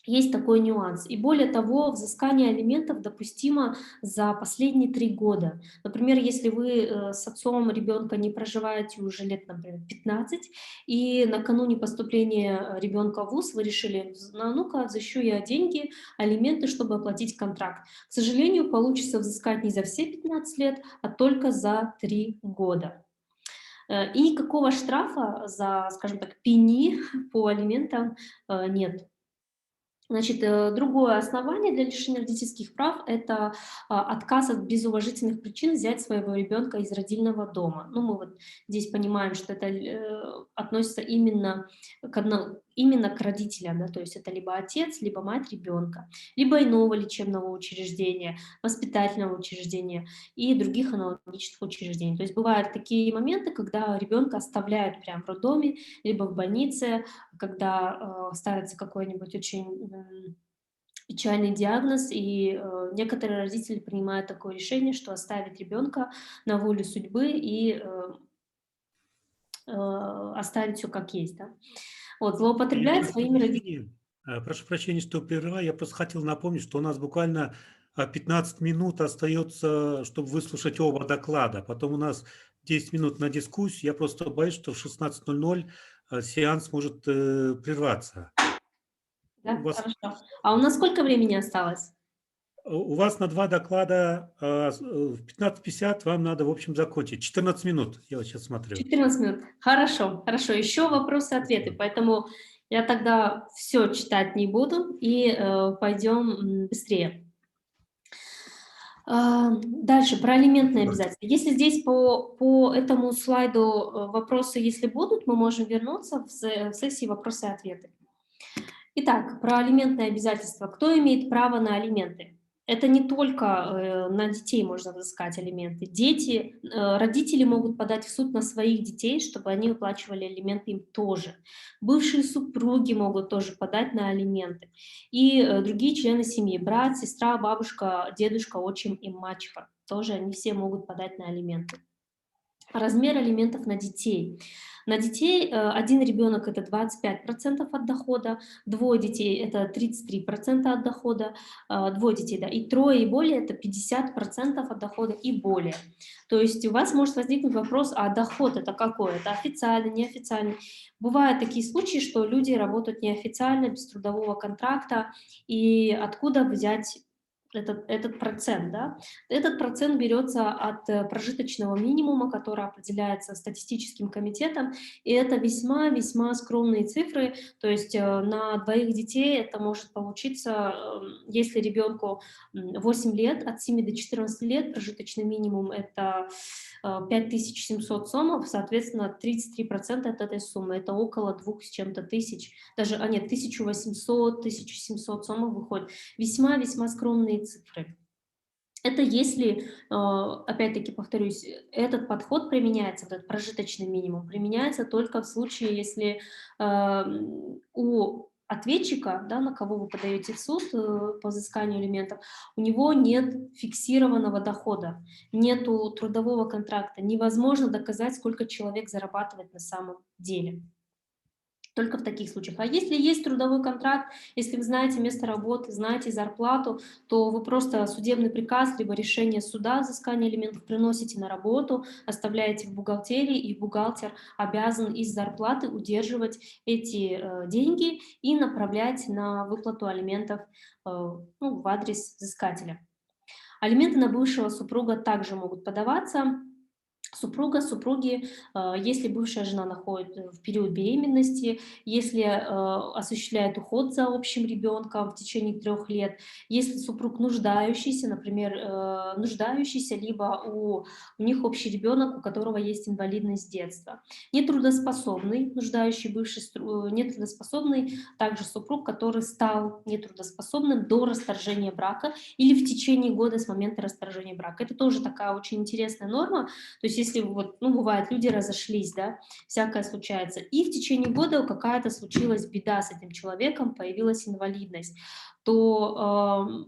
есть такой нюанс. И более того, взыскание алиментов допустимо за последние 3 года. Например, если вы с отцом ребенка не проживаете уже лет, например, 15, и накануне поступления ребенка в вуз вы решили, ну-ка, взыщу я деньги, алименты, чтобы оплатить контракт. К сожалению, получится взыскать не за все 15 лет, а только за 3 года. И никакого штрафа за, скажем так, пени по алиментам нет. Значит, другое основание для лишения родительских прав – это отказ от безуважительных причин взять своего ребенка из родильного дома. Ну, мы вот здесь понимаем, что это относится именно к родителям, да, то есть это либо отец, либо мать ребенка, либо иного лечебного учреждения, воспитательного учреждения и других аналогичных учреждений. То есть бывают такие моменты, когда ребенка оставляют прямо в роддоме, либо в больнице, когда ставится какой-нибудь очень печальный диагноз, и некоторые родители принимают такое решение, что оставить ребенка на волю судьбы и оставить все как есть. Да? Вот, злоупотребляет своими родителями. Прошу прощения, что прерываю. Я просто хотел напомнить, что у нас буквально 15 минут остается, чтобы выслушать оба доклада. Потом у нас 10 минут на дискуссию. Я просто боюсь, что в 16:00 сеанс может прерваться. Да, хорошо. А у нас сколько времени осталось? У вас на 2 доклада в 15:50 вам надо, в общем, закончить. 14 минут, я вот сейчас смотрю. 14 минут. Хорошо, хорошо. Еще вопросы-ответы. Поэтому я тогда все читать не буду и пойдем быстрее. Дальше, про алиментные обязательства. Если здесь по этому слайду вопросы, если будут, мы можем вернуться в сессии вопросы и ответы. Итак, про алиментные обязательства. Кто имеет право на алименты? Это не только на детей можно взыскать алименты. Родители могут подать в суд на своих детей, чтобы они выплачивали алименты им тоже. Бывшие супруги могут тоже подать на алименты. И другие члены семьи, брат, сестра, бабушка, дедушка, отчим и мачеха. Тоже они все могут подать на алименты. Размер алиментов на детей. На детей один ребенок – это 25% от дохода, двое детей – это 33% от дохода, двое детей, да, и трое и более – это 50% от дохода и более. То есть у вас может возникнуть вопрос, а доход это какой? Это официальный, неофициальный? Бывают такие случаи, что люди работают неофициально, без трудового контракта, и откуда взять этот процент, да, этот процент берется от прожиточного минимума, который определяется статистическим комитетом, и это весьма-весьма скромные цифры, то есть на двоих детей это может получиться, если ребенку 8 лет, от 7 до 14 лет, прожиточный минимум это 5700 сомов, соответственно, 33% от этой суммы, это около 2 с чем-то тысяч, даже, нет, 1800-1700 сомов выходит. Весьма-весьма скромные цифры. Это если, опять-таки повторюсь, этот подход применяется, этот прожиточный минимум, применяется только в случае, если у ответчика, да, на кого вы подаете в суд по взысканию алиментов, у него нет фиксированного дохода, нету трудового контракта, невозможно доказать, сколько человек зарабатывает на самом деле. Только в таких случаях. А если есть трудовой контракт, если вы знаете место работы, знаете зарплату, то вы просто судебный приказ, либо решение суда о взыскании алиментов приносите на работу, оставляете в бухгалтерии, и бухгалтер обязан из зарплаты удерживать эти деньги и направлять на выплату алиментов в адрес взыскателя. Алименты на бывшего супруга также могут подаваться. Супруги, если бывшая жена находится в период беременности, если осуществляет уход за общим ребенком в течение 3 лет, если супруг нуждающийся, например, либо у них общий ребенок, у которого есть инвалидность с детства. Нетрудоспособный, нетрудоспособный также супруг, который стал нетрудоспособным до расторжения брака или в течение года с момента расторжения брака. Это тоже такая очень интересная норма. То есть если бывает, люди разошлись, да, всякое случается, и в течение года какая-то случилась беда с этим человеком, появилась инвалидность, то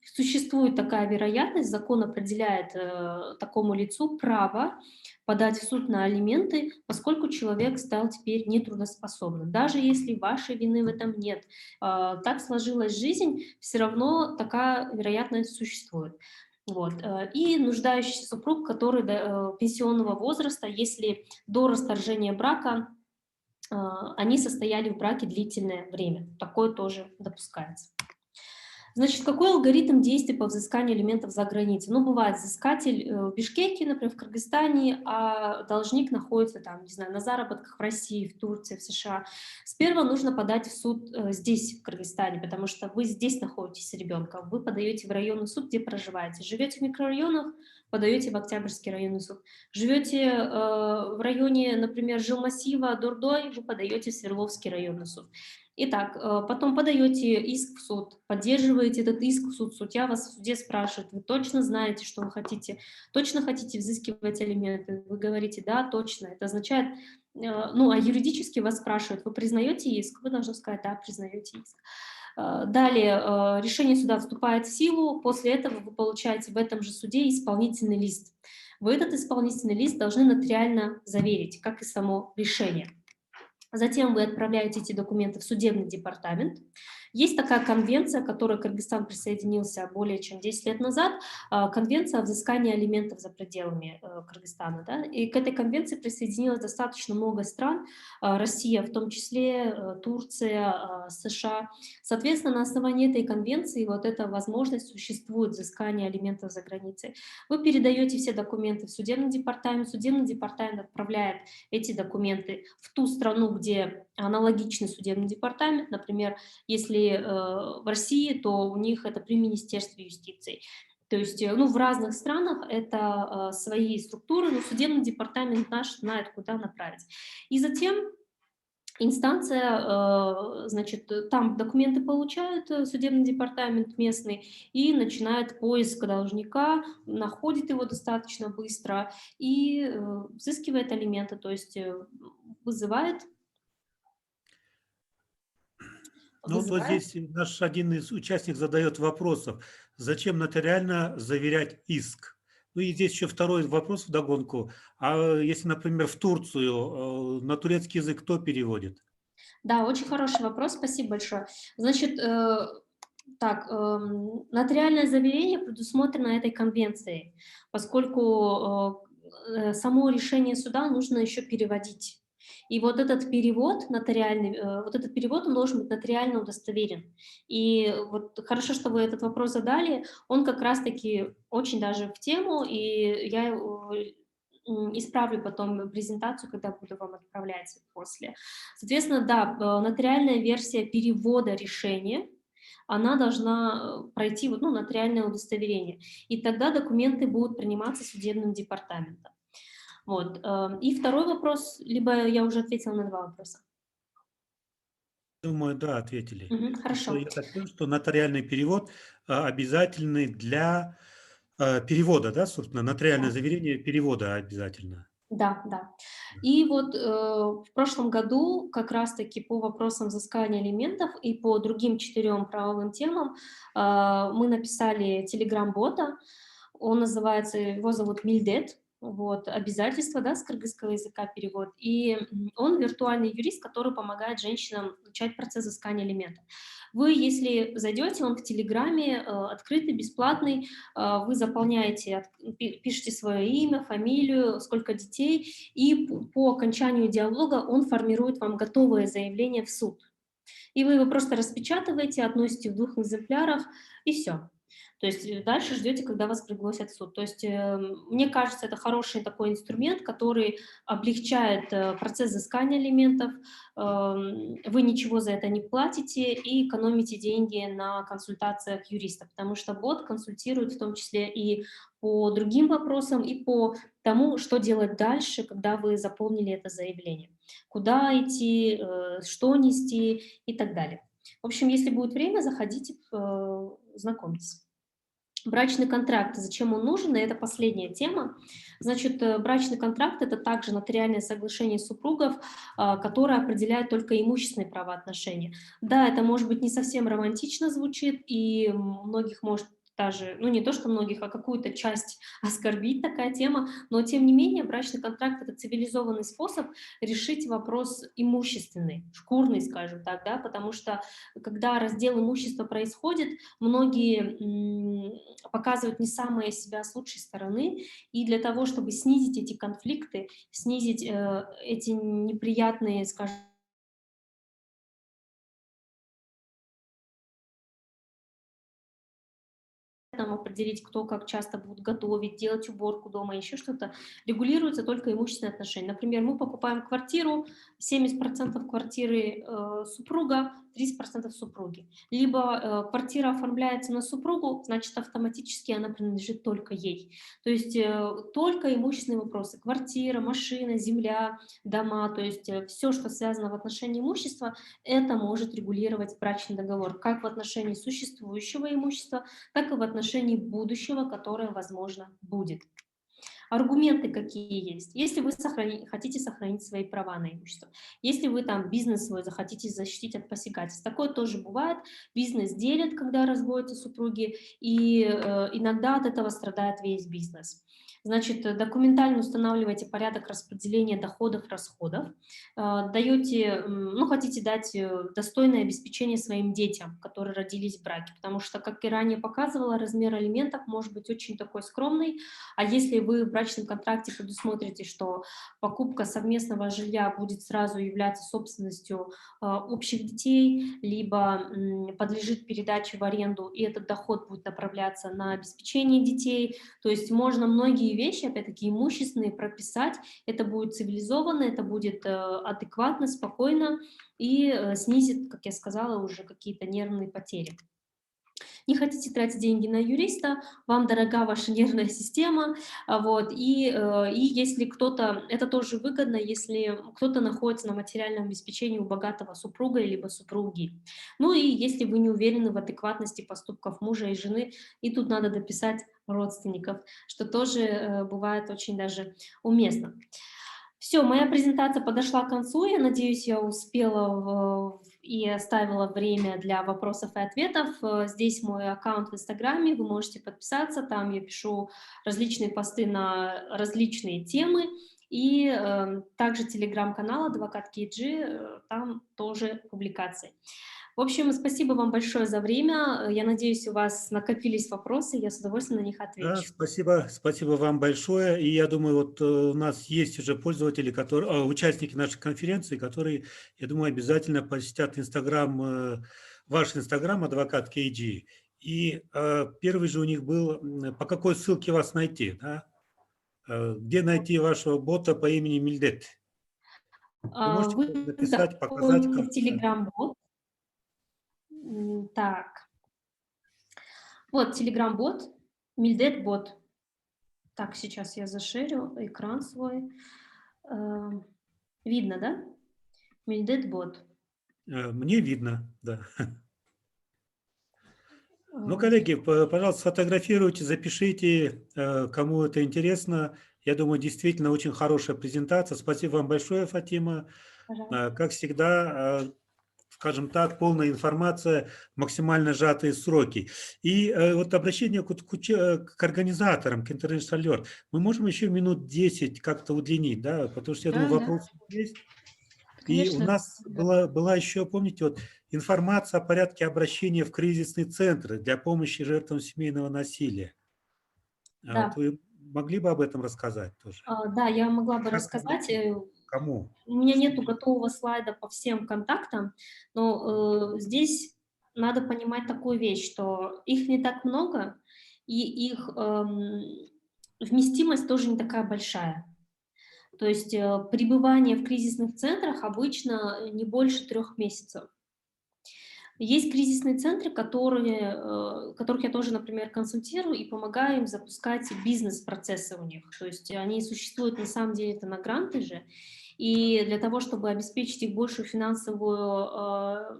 существует такая вероятность, закон определяет такому лицу право подать в суд на алименты, поскольку человек стал теперь нетрудоспособным. Даже если вашей вины в этом нет, так сложилась жизнь, все равно такая вероятность существует. И нуждающийся супруг, который пенсионного возраста, если до расторжения брака они состояли в браке длительное время. Такое тоже допускается. Значит, какой алгоритм действий по взысканию алиментов за границей? Бывает взыскатель в Бишкеке, например, в Кыргызстане, а должник находится там, не знаю, на заработках в России, в Турции, в США. Сперва нужно подать в суд здесь, в Кыргызстане, потому что вы здесь находитесь с ребенком, вы подаете в районный суд, где проживаете. Живете в микрорайонах, подаете в Октябрьский районный суд. Живете в районе, например, жилмассива Дурдой, вы подаете в Свердловский районный суд. Итак, потом подаете иск в суд, поддерживаете этот иск в суд, судья вас в суде спрашивает, вы точно знаете, что вы хотите, точно хотите взыскивать алименты? Вы говорите, да, точно. Это означает, а юридически вас спрашивают, вы признаете иск? Вы должны сказать, да, признаете иск. Далее решение суда вступает в силу, после этого вы получаете в этом же суде исполнительный лист. Вы этот исполнительный лист должны нотариально заверить, как и само решение. Затем вы отправляете эти документы в судебный департамент. Есть такая конвенция, к которой Кыргызстан присоединился более чем 10 лет назад, конвенция о взыскании алиментов за пределами Кыргызстана. Да? И к этой конвенции присоединилось достаточно много стран, Россия в том числе, Турция, США. Соответственно, на основании этой конвенции вот эта возможность существует взыскание алиментов за границей. Вы передаете все документы в судебный департамент отправляет эти документы в ту страну, где аналогичный судебный департамент, например, если в России, то у них это при Министерстве юстиции. То есть, в разных странах это свои структуры, но судебный департамент наш знает, куда направить. И затем инстанция, значит, там документы получают судебный департамент местный и начинает поиск должника, находит его достаточно быстро и взыскивает алименты, то есть вызывает. Вот здесь наш один из участников задает вопросов, зачем нотариально заверять иск? И здесь еще второй вопрос вдогонку. А если, например, в Турцию на турецкий язык кто переводит? Да, очень хороший вопрос, спасибо большое. Значит, нотариальное заверение предусмотрено этой конвенцией, поскольку само решение суда нужно еще переводить. И вот этот перевод нотариальный, вот этот перевод, он должен быть нотариально удостоверен. И вот хорошо, что вы этот вопрос задали, он как раз-таки очень даже в тему, и я исправлю потом презентацию, когда буду вам отправлять после. Соответственно, да, нотариальная версия перевода решения, она должна пройти вот, ну, нотариальное удостоверение, и тогда документы будут приниматься судебным департаментом. Вот. И второй вопрос, либо я уже ответила на 2 вопроса. Думаю, да, ответили. Что Хорошо. я так понял, что нотариальный перевод обязательный для перевода, да, собственно, нотариальное Да. заверение перевода обязательно. Да, да. И вот в прошлом году как раз-таки по вопросам взыскания алиментов и по другим 4 правовым темам мы написали телеграм-бота. Он называется, его зовут Мильдет, вот, обязательства, да, с кыргызского языка перевод. И он виртуальный юрист, который помогает женщинам начать процесс взыскания алиментов. Вы, если зайдете, он в Телеграме, открытый, бесплатный, вы заполняете, пишете свое имя, фамилию, сколько детей, и по окончанию диалога он формирует вам готовое заявление в суд. И вы его просто распечатываете, относите в 2 экземплярах, и все. То есть дальше ждете, когда вас пригласят в суд. То есть мне кажется, это хороший такой инструмент, который облегчает процесс взыскания алиментов, вы ничего за это не платите и экономите деньги на консультациях юриста, потому что бот консультирует в том числе и по другим вопросам, и по тому, что делать дальше, когда вы заполнили это заявление. Куда идти, что нести и так далее. В общем, если будет время, заходите, знакомьтесь. Брачный контракт, зачем он нужен, и это последняя тема. Значит, брачный контракт – это также нотариальное соглашение супругов, которое определяет только имущественные правоотношения. Да, это, может быть, не совсем романтично звучит, и многих может даже, ну не то что многих, а какую-то часть оскорбить такая тема, но тем не менее брачный контракт – это цивилизованный способ решить вопрос имущественный, шкурный, скажем так, да, потому что когда раздел имущества происходит, многие показывают не самое себя с лучшей стороны, и для того, чтобы снизить эти конфликты, снизить эти неприятные, скажем, там определить, кто как часто будет готовить, делать уборку дома, еще что-то, регулируется только имущественные отношения. Например, мы покупаем квартиру, 70% квартиры супруга, 30% супруги. Либо квартира оформляется на супругу, значит, автоматически она принадлежит только ей. То есть только имущественные вопросы. Квартира, машина, земля, дома, то есть все, что связано в отношении имущества, это может регулировать брачный договор, как в отношении существующего имущества, так и в отношении будущего, которое, возможно, будет. Аргументы какие есть? Если вы хотите сохранить свои права на имущество, если вы там бизнес свой захотите защитить от посягательств, такое тоже бывает. Бизнес делят, когда разводятся супруги, и иногда от этого страдает весь бизнес. Значит, документально устанавливаете порядок распределения доходов, расходов, даете, ну, хотите дать достойное обеспечение своим детям, которые родились в браке, потому что, как и ранее показывала, размер алиментов может быть очень такой скромный, а если вы в брачном контракте предусмотрите, что покупка совместного жилья будет сразу являться собственностью общих детей, либо подлежит передаче в аренду, и этот доход будет направляться на обеспечение детей, то есть можно многие вещи, опять-таки имущественные, прописать, это будет цивилизованно, это будет адекватно, спокойно и снизит, как я сказала, уже какие-то нервные потери. Не хотите тратить деньги на юриста, вам дорога ваша нервная система, вот, и если кто-то, это тоже выгодно, если кто-то находится на материальном обеспечении у богатого супруга либо супруги. Ну и если вы не уверены в адекватности поступков мужа и жены, и тут надо дописать родственников, что тоже бывает очень даже уместно. Все, моя презентация подошла к концу. Я надеюсь, я успела и оставила время для вопросов и ответов. Здесь мой аккаунт в Инстаграме, вы можете подписаться. Там я пишу различные посты на различные темы. И также телеграм-канал «Адвокат KG», там тоже публикации. В общем, спасибо вам большое за время. Я надеюсь, у вас накопились вопросы, я с удовольствием на них Да, отвечу. спасибо вам большое. И я думаю, вот у нас есть уже пользователи, участники нашей конференции, которые, я думаю, обязательно посетят Инстаграм, ваш Инстаграм, адвокат КГ. И первый же у них был, по какой ссылке вас найти, да? Где найти вашего бота по имени Мильдет? Вы можете Вы написать, показать, заходите как... в Telegram-бот. Так, вот Telegram-бот, Мильдет-бот. Так, сейчас я зашерю экран свой. Видно, да? Мильдет-бот. Мне видно, да. Ну, коллеги, пожалуйста, сфотографируйте, запишите, кому это интересно. Я думаю, действительно очень хорошая презентация. Спасибо вам большое, Фатима. Пожалуйста. Как всегда, скажем так, полная информация, максимально сжатые сроки. И вот обращение к организаторам, к International Alert. Мы можем еще минут 10 как-то удлинить, да, потому что, я думаю, Да, вопросы есть. И у конечно. нас Да. была еще, помните, вот информация о порядке обращения в кризисные центры для помощи жертвам семейного насилия. Да. Вот вы могли бы об этом рассказать тоже? Да, я могла бы Как рассказать. кому? У меня нету готового слайда по всем контактам, но здесь надо понимать такую вещь, что их не так много, и их вместимость тоже не такая большая. То есть пребывание в кризисных центрах обычно не больше 3 месяцев. Есть кризисные центры, которых я тоже, например, консультирую и помогаю им запускать бизнес-процессы у них. То есть они существуют, на самом деле, это на гранты же. И для того, чтобы обеспечить их большую финансовую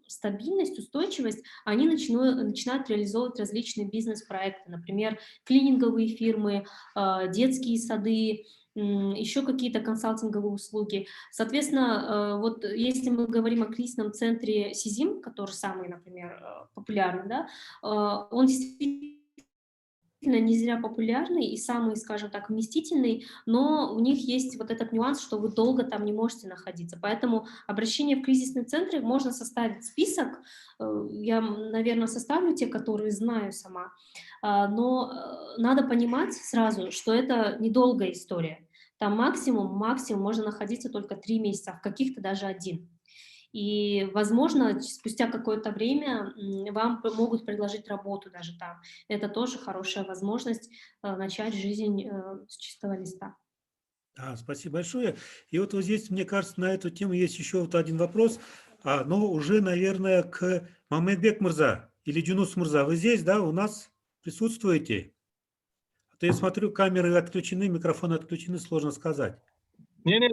стабильность, устойчивость, они начинают реализовывать различные бизнес-проекты, например, клининговые фирмы, детские сады, еще какие-то консалтинговые услуги. Соответственно, вот если мы говорим о кризисном центре СИЗИМ, который самый, например, популярный, да, он действительно не зря популярный и самый, скажем так, вместительный, но у них есть вот этот нюанс, что вы долго там не можете находиться. Поэтому обращение в кризисные центры можно составить список. Я, наверное, составлю те, которые знаю сама. Но надо понимать сразу, что это недолгая история. Там максимум можно находиться только 3 месяца, а в каких-то даже 1. И, возможно, спустя какое-то время вам могут предложить работу даже там. Это тоже хорошая возможность начать жизнь с чистого листа. Да, спасибо большое. И вот здесь, мне кажется, на эту тему есть еще вот один вопрос, но уже, наверное, к Мамедбек Мурза или Джунус Мурза. Вы здесь, да, у нас присутствуете? А то я смотрю, камеры отключены, микрофоны отключены, сложно сказать. Не,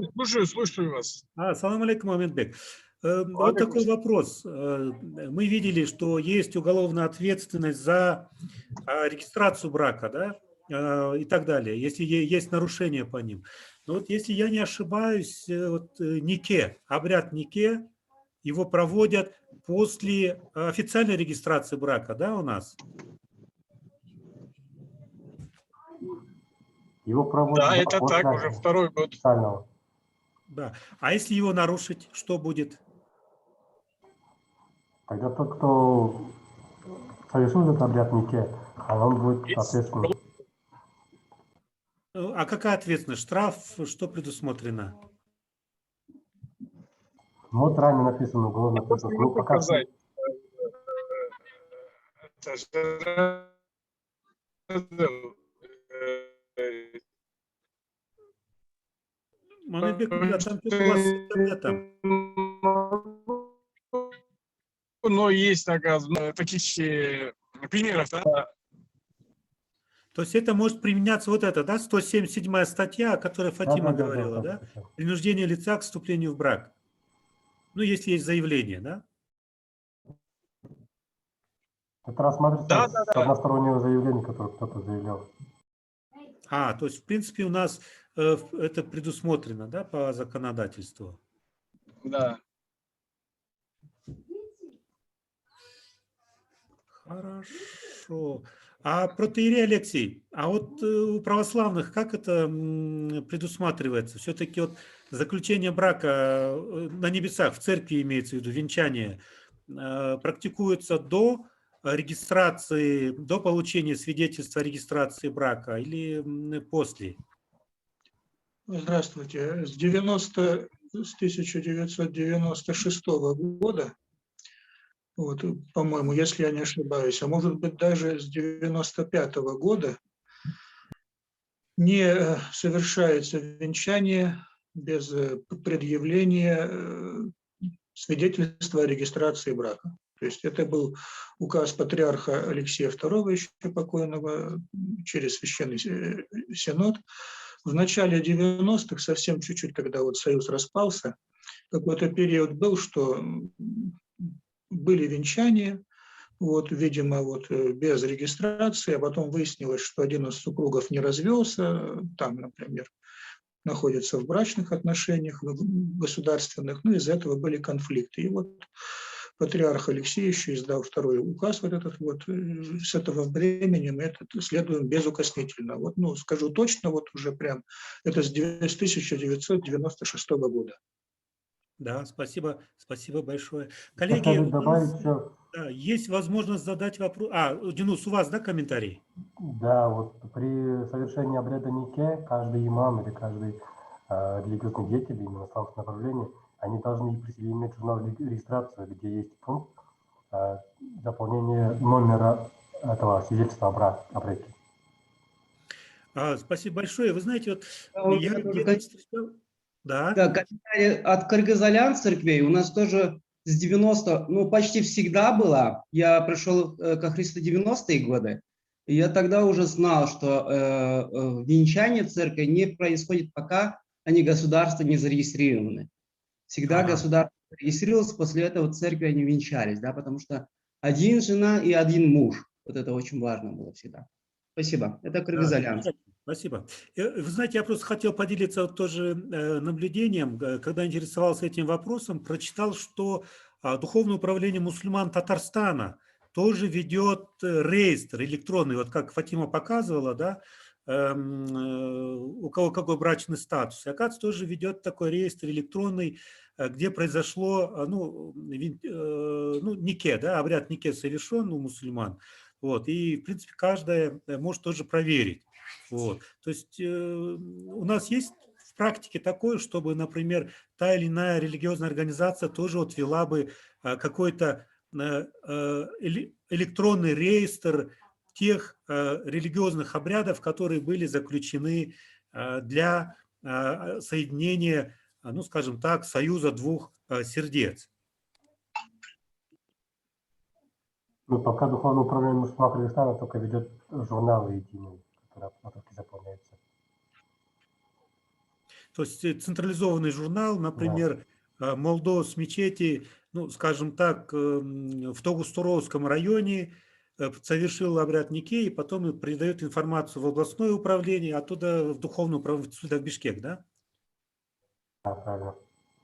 слушаю вас. Салам алейкум, Мамедбек. Вот такой вопрос. Мы видели, что есть уголовная ответственность за регистрацию брака, да, и так далее, если есть нарушения по ним. Но вот если я не ошибаюсь, вот нике, обряд нике, его проводят после официальной регистрации брака, да, у нас? Его проводят Да, это после так, уже второй год. официального. Да. А если его нарушить, что будет? Тогда тот, кто совершил этот обряд нике, он будет ответственным. А какая ответственность? Штраф, что предусмотрено? Вот ранее написано уголовный кодекс. Ну, пока Показать. Это же Мамедбек, там что-то у вас с интернетом. но есть, оказывается, таких примеров. Да. То есть это может применяться вот это, да, 177 статья, о которой Фатима говорила, да? Принуждение лица к вступлению в брак. Ну, если есть заявление, да? это рассматривается с одностороннего заявления, которое кто-то заявлял. То есть, в принципе, у нас это предусмотрено, да, по законодательству? Да. Хорошо. А протоиерей Алексей, а вот у православных как это предусматривается? Все-таки вот заключение брака на небесах, в церкви имеется в виду, венчание, практикуется до регистрации, до получения свидетельства о регистрации брака или после? Здравствуйте. С 1996 года, вот, по-моему, если я не ошибаюсь, а может быть даже с 1995 года не совершается венчание без предъявления свидетельства о регистрации брака. То есть это был указ патриарха Алексея II, еще покойного, через Священный Синод. В начале 90-х, совсем чуть-чуть, когда вот Союз распался, какой-то период был, что были венчания, вот, видимо, вот, без регистрации, а потом выяснилось, что один из супругов не развелся, там, например, находится в брачных отношениях государственных, ну, из-за этого были конфликты. И вот патриарх Алексей еще издал второй указ вот этот вот, с этого времени мы это следуем безукоснительно. Вот, ну, скажу точно, вот уже прям, это с 1996 года. Да, спасибо большое. Хотел Коллеги, бы у добавить нас, еще, да, есть возможность задать вопрос. Денис, у вас, да, комментарий? да, вот при совершении обряда нике каждый имам или каждый религиозный деятель именно исламского направления, они должны при себе иметь журнал регистрации, где есть пункт заполнения номера этого свидетельства о браке. Спасибо большое. Вы знаете, вот я тоже где-то встречал... Да. Да, комментарий от Кыргызалян церквей у нас тоже с 90, ну, почти всегда была. Я пришел ко Христу 90-е годы, и я тогда уже знал, что венчание церкви не происходит, пока они государство не зарегистрированы. Всегда государство регистрировалось, после этого церкви они венчались, да, потому что один жена и один муж. Вот это очень важно было всегда. Спасибо. Это Кыргызалян. Спасибо. Вы знаете, я просто хотел поделиться вот тоже наблюдением, когда интересовался этим вопросом, прочитал, что Духовное управление мусульман Татарстана тоже ведет реестр электронный, вот как Фатима показывала, да, у кого какой брачный статус. И, оказывается, тоже ведет такой реестр электронный, где произошло, нике, да, обряд нике совершен у мусульман. Вот, и, в принципе, каждая может тоже проверить. Вот. То есть у нас есть в практике такое, чтобы, например, та или иная религиозная организация тоже вот вела бы какой-то электронный реестр тех религиозных обрядов, которые были заключены для соединения, ну, скажем так, союза двух сердец. Ну, пока Духовное управление мусульман Кыргызстана только ведет журналы единые, которые автоматически заполняются. То есть централизованный журнал, например, Молдос мечети, ну, скажем так, в Тогуз-Туровском районе совершил обряд нике, и потом передает информацию в областное управление, оттуда в Духовное управление сюда в Бишкек, да? Да, правильно.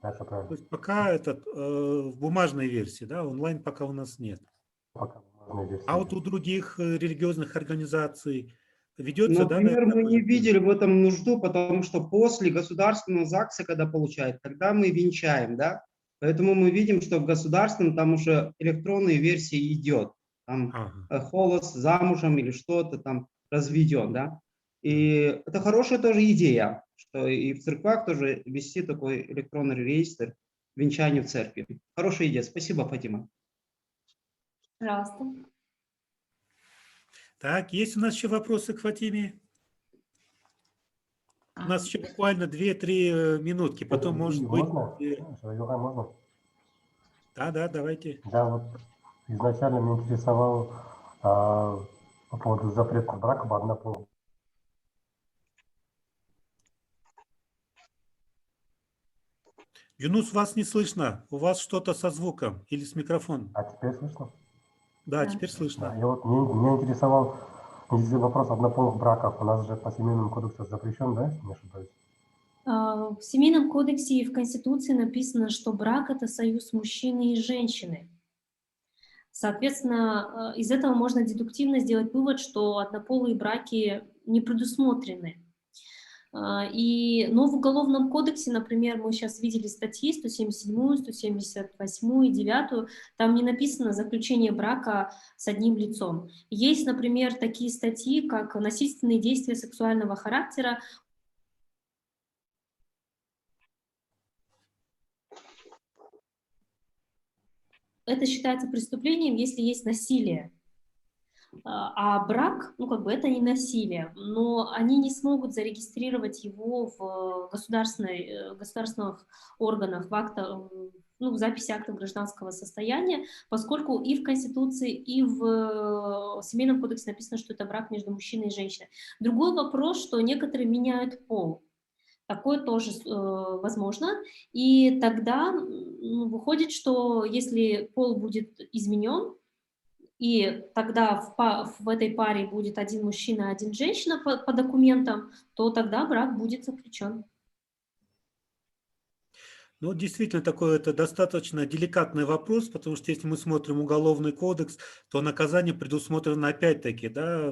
Это правильно. То есть пока в бумажной версии, да, онлайн пока у нас нет. Пока бумажная версия. А вот у других религиозных организаций ведется, Например, да? мы не видели в этом нужду, потому что после государственного ЗАГСа, когда получают, тогда мы венчаем, да? Поэтому мы видим, что в государственном там уже электронная версия идет. Там холос замужем или что-то там разведен, да? И это хорошая тоже идея, что и в церквах тоже вести такой электронный реестр венчания в церкви. Хорошая идея. Спасибо, Фатима. Пожалуйста. Так, есть у нас еще вопросы к Фатиме? У нас еще буквально 2-3 минутки, потом, может быть... Можно? Да, давайте. Да, вот изначально меня интересовало по поводу запрета брака в однополых. Юнус, вас не слышно. У вас что-то со звуком или с микрофоном? А теперь слышно? Да, теперь слышно. Да, и вот меня интересовал вопрос однополых браков. У нас же по Семейному кодексу запрещен, да, если не ошибаюсь? В Семейном кодексе и в Конституции написано, что брак – это союз мужчины и женщины. Соответственно, из этого можно дедуктивно сделать вывод, что однополые браки не предусмотрены. Но в Уголовном кодексе, например, мы сейчас видели статьи 177, 178 и 9, там не написано заключение брака с одним лицом. Есть, например, такие статьи, как насильственные действия сексуального характера. Это считается преступлением, если есть насилие. А брак, ну, как бы это не насилие, но они не смогут зарегистрировать его в государственных органах, в записи актов гражданского состояния, поскольку и в Конституции, и в Семейном кодексе написано, что это брак между мужчиной и женщиной. Другой вопрос, что некоторые меняют пол. Такое тоже возможно. И тогда выходит, что если пол будет изменен, и тогда в этой паре будет один мужчина, один женщина по документам, то тогда брак будет заключен. Ну, действительно, такой это достаточно деликатный вопрос, потому что если мы смотрим Уголовный кодекс, то наказание предусмотрено опять-таки, да,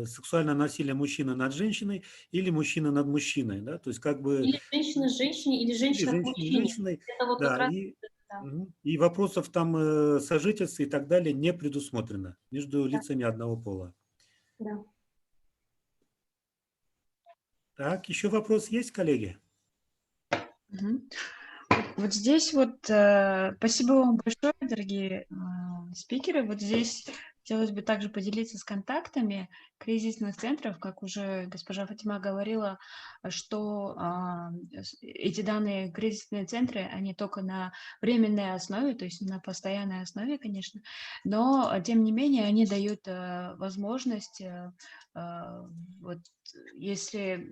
сексуальное насилие мужчины над женщиной или мужчина над мужчиной, да, то есть как бы... Или женщина с женщиной, или женщина к мужчине. Женщиной, Это вот да, как раз... и вопросов там сожительства и так далее не предусмотрено между лицами одного пола. Да. Так, еще вопрос есть, коллеги? Вот здесь вот, спасибо вам большое, дорогие спикеры. Вот здесь хотелось бы также поделиться с контактами кризисных центров, как уже госпожа Фатима говорила, что эти данные кризисные центры, они только на временной основе, то есть на постоянной основе, конечно, но тем не менее они дают возможность, вот, если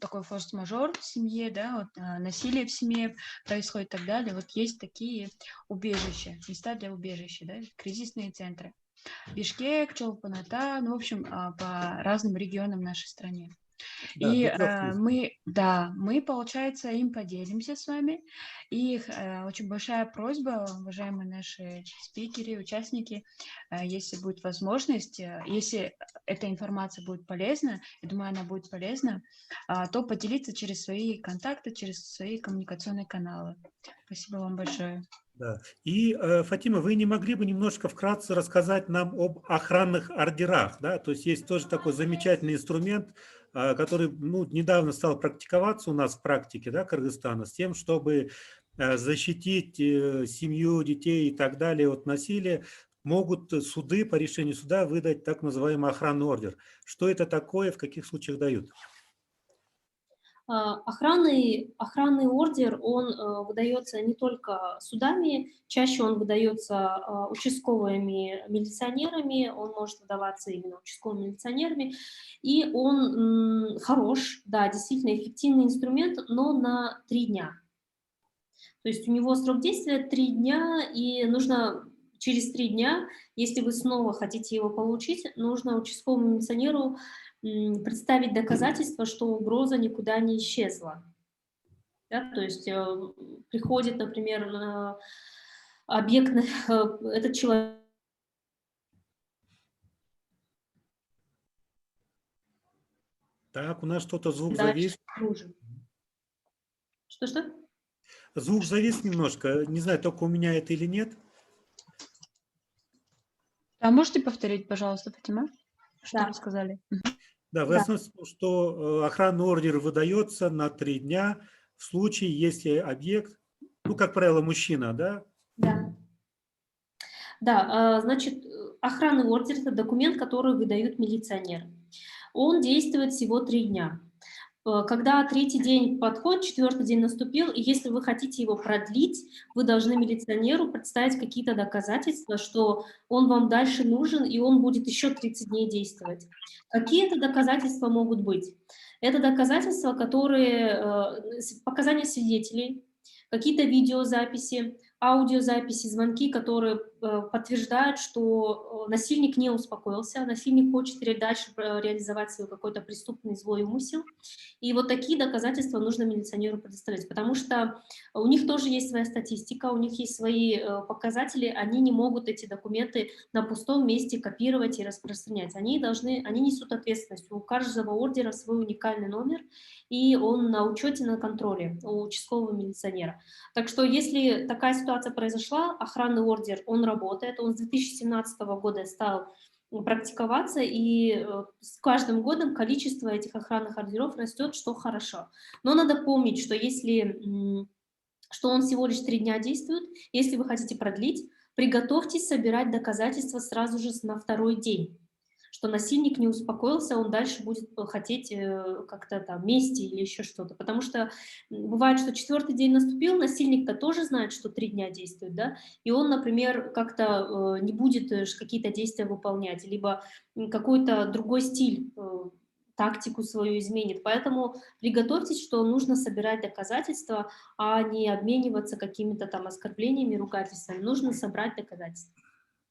такой форс-мажор в семье, да, вот, насилие в семье происходит и так далее, вот есть такие убежища, места для убежища, да, кризисные центры. Бишкек, Чолпан-Ата, ну, в общем, по разным регионам нашей страны. Да, И мы, получается, им поделимся с вами. И очень большая просьба, уважаемые наши спикеры, участники, если будет возможность, если эта информация будет полезна, я думаю, она будет полезна, то поделиться через свои контакты, через свои коммуникационные каналы. Спасибо вам большое. Да. И, Фатима, вы не могли бы немножко вкратце рассказать нам об охранных ордерах, да? То есть есть тоже такой замечательный инструмент, который недавно стал практиковаться у нас в практике, да, Кыргызстана, с тем, чтобы защитить семью, детей и так далее от насилия, могут суды по решению суда выдать так называемый охранный ордер. Что это такое, в каких случаях дают? Охранный ордер, он выдается не только судами, чаще он выдается участковыми милиционерами, он может выдаваться именно участковыми милиционерами, и он хорош, да, действительно эффективный инструмент, но на 3 дня. То есть у него срок действия 3 дня, и нужно через 3 дня, если вы снова хотите его получить, нужно участковому милиционеру представить доказательства, что угроза никуда не исчезла. Да, то есть приходит, например, объект, этот человек... Так, у нас что-то звук завис. Что-что? Звук завис немножко. Не знаю, только у меня это или нет. А можете повторить, пожалуйста, Фатима, что Да. вы сказали? Да, вы основном, что охранный ордер выдается на 3 дня в случае, если объект, как правило, мужчина, да? Да. Да, значит, охранный ордер – это документ, который выдают милиционеры. Он действует всего 3 дня. Когда 3-й день подходит, 4-й день наступил, и если вы хотите его продлить, вы должны милиционеру представить какие-то доказательства, что он вам дальше нужен, и он будет еще 30 дней действовать. Какие это доказательства могут быть? Это доказательства, показания свидетелей, какие-то видеозаписи, аудиозаписи, звонки, которые подтверждают, что насильник не успокоился, насильник хочет дальше реализовать свой какой-то преступный злой умысел. И вот такие доказательства нужно милиционеру предоставлять, потому что у них тоже есть своя статистика, у них есть свои показатели, они не могут эти документы на пустом месте копировать и распространять. Они несут ответственность. У каждого ордера свой уникальный номер, и он на учете, на контроле у участкового милиционера. Так что если такая ситуация произошла, охранный ордер, он работает, он с 2017 года стал практиковаться, и с каждым годом количество этих охранных ордеров растет, что хорошо. Но надо помнить, что что он всего лишь 3 дня действует, если вы хотите продлить, приготовьтесь собирать доказательства сразу же на второй день, что насильник не успокоился, он дальше будет хотеть как-то там мести или еще что-то. Потому что бывает, что 4-й день наступил, насильник-то тоже знает, что 3 дня действует, да, и он, например, как-то не будет какие-то действия выполнять, либо какой-то другой стиль, тактику свою изменит. Поэтому приготовьтесь, что нужно собирать доказательства, а не обмениваться какими-то там оскорблениями, ругательствами. Нужно собрать доказательства.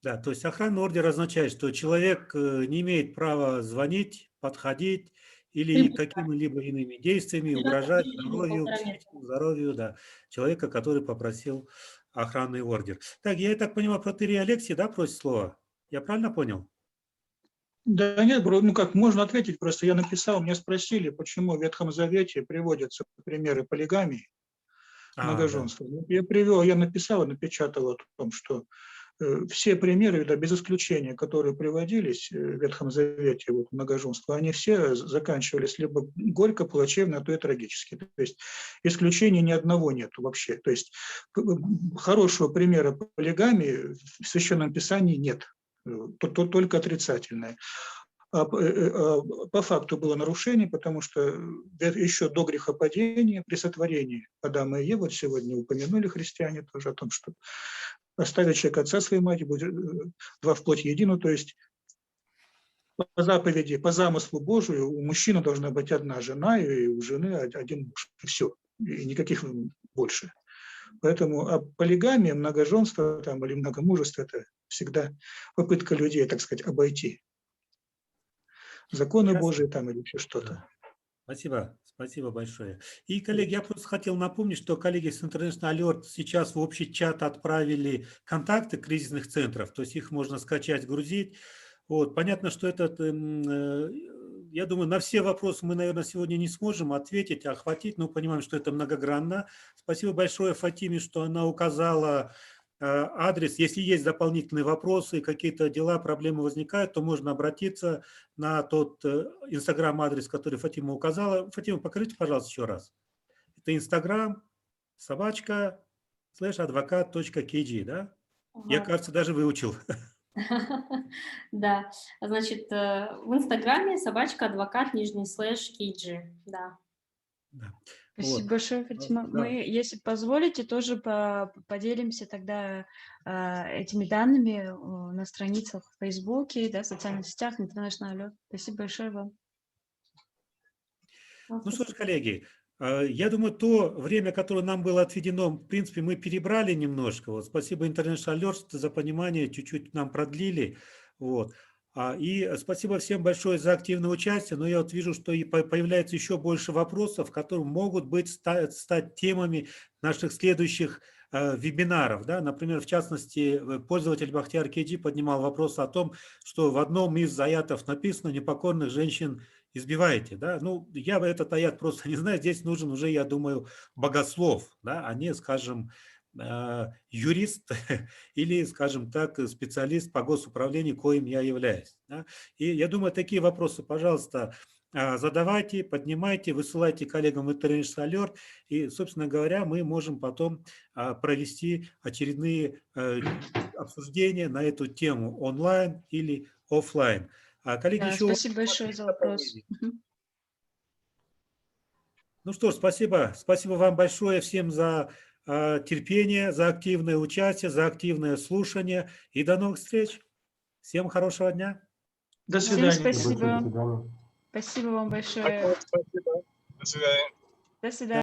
Да, то есть охранный ордер означает, что человек не имеет права звонить, подходить или какими-либо иными действиями угрожать здоровью, психическому здоровью, да, человека, который попросил охранный ордер. Так, я так понимаю, протоиерей Алексий, да, просит слова? Я правильно понял? Да нет, ну как, можно ответить, просто я написал, меня спросили, почему в Ветхом Завете приводятся примеры полигамии, многоженства. Да. Я написал и напечатал о том, что все примеры, да, без исключения, которые приводились в Ветхом Завете, вот, многоженства, они все заканчивались либо горько, плачевно, а то и трагически. То есть исключений ни одного нету вообще. То есть хорошего примера полигамии в Священном Писании нет. Только отрицательное. По факту было нарушение, потому что еще до грехопадения, при сотворении Адама и Евы, сегодня упомянули христиане тоже о том, что оставит человек отца своей матери, будет два в плоть едину, то есть по заповеди, по замыслу Божию у мужчины должна быть одна жена, и у жены один муж, и все, и никаких больше. Поэтому полигамия, многоженство там, или многомужество – это всегда попытка людей, так сказать, обойти законы Божии там или еще что-то. Спасибо, спасибо большое. И, коллеги, я просто хотел напомнить, что коллеги с International Alert сейчас в общий чат отправили контакты кризисных центров, то есть их можно скачать, грузить. Вот. Понятно, что этот, я думаю, на все вопросы мы, наверное, сегодня не сможем ответить, охватить, но понимаем, что это многогранно. Спасибо большое Фатиме, что она указала адрес. Если есть дополнительные вопросы, какие-то дела, проблемы возникают, то можно обратиться на тот инстаграм-адрес, который Фатима указала. Фатима, покажите, пожалуйста, еще раз. Это инстаграм, /advocat.kg, да? Я, кажется, даже выучил. Да, значит, в инстаграме /advocat_kg, да. Спасибо большое, Фатима. Да. Мы, если позволите, тоже поделимся тогда этими данными на страницах в Фейсбуке, да, в социальных сетях, International Alert. Спасибо большое вам. Ну что ж, коллеги, я думаю, то время, которое нам было отведено, в принципе, мы перебрали немножко. Вот, спасибо International Alert за понимание, чуть-чуть нам продлили. Вот. И спасибо всем большое за активное участие, но я вот вижу, что и появляется еще больше вопросов, которые могут стать темами наших следующих вебинаров. Да? Например, в частности, пользователь Бахтияр Кеджи поднимал вопрос о том, что в одном из аятов написано «непокорных женщин избиваете». Да? Ну, я этот аят просто не знаю, здесь нужен уже, я думаю, богослов, да? А не, скажем, юрист или, скажем так, специалист по госуправлению, коим я являюсь. Да? И я думаю, такие вопросы, пожалуйста, задавайте, поднимайте, высылайте коллегам в International Alert, и, собственно говоря, мы можем потом провести очередные обсуждения на эту тему онлайн или офлайн. Коллеги, Да, еще спасибо большое за вопрос. Ну что ж, спасибо. Спасибо вам большое всем за терпение, за активное участие, за активное слушание. И до новых встреч. Всем хорошего дня. До свидания. Всем спасибо. До свидания. Спасибо вам большое. Спасибо. До свидания. До свидания.